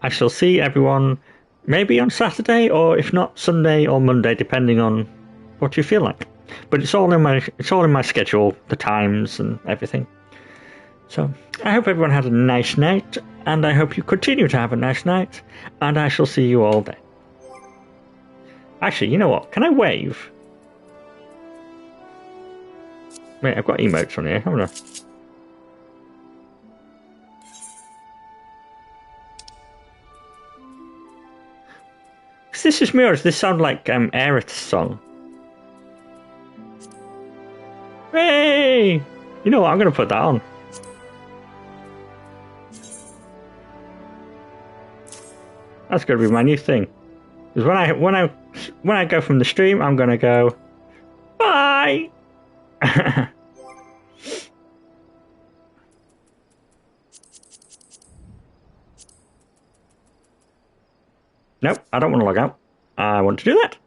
I shall see everyone maybe on Saturday, or if not Sunday or Monday, depending on what you feel like. But it's all in my schedule, the times and everything. So I hope everyone had a nice night, and I hope you continue to have a nice night, and I shall see you all then. Actually, you know what? Can I wave? Wait, I've got emotes on here, haven't I? Is this just me, or does this sound like Aerith's song? Hey! You know what? I'm going to put that on. That's going to be my new thing. Because when I go from the stream, I'm going to go, bye! Nope, I don't want to log out. I want to do that.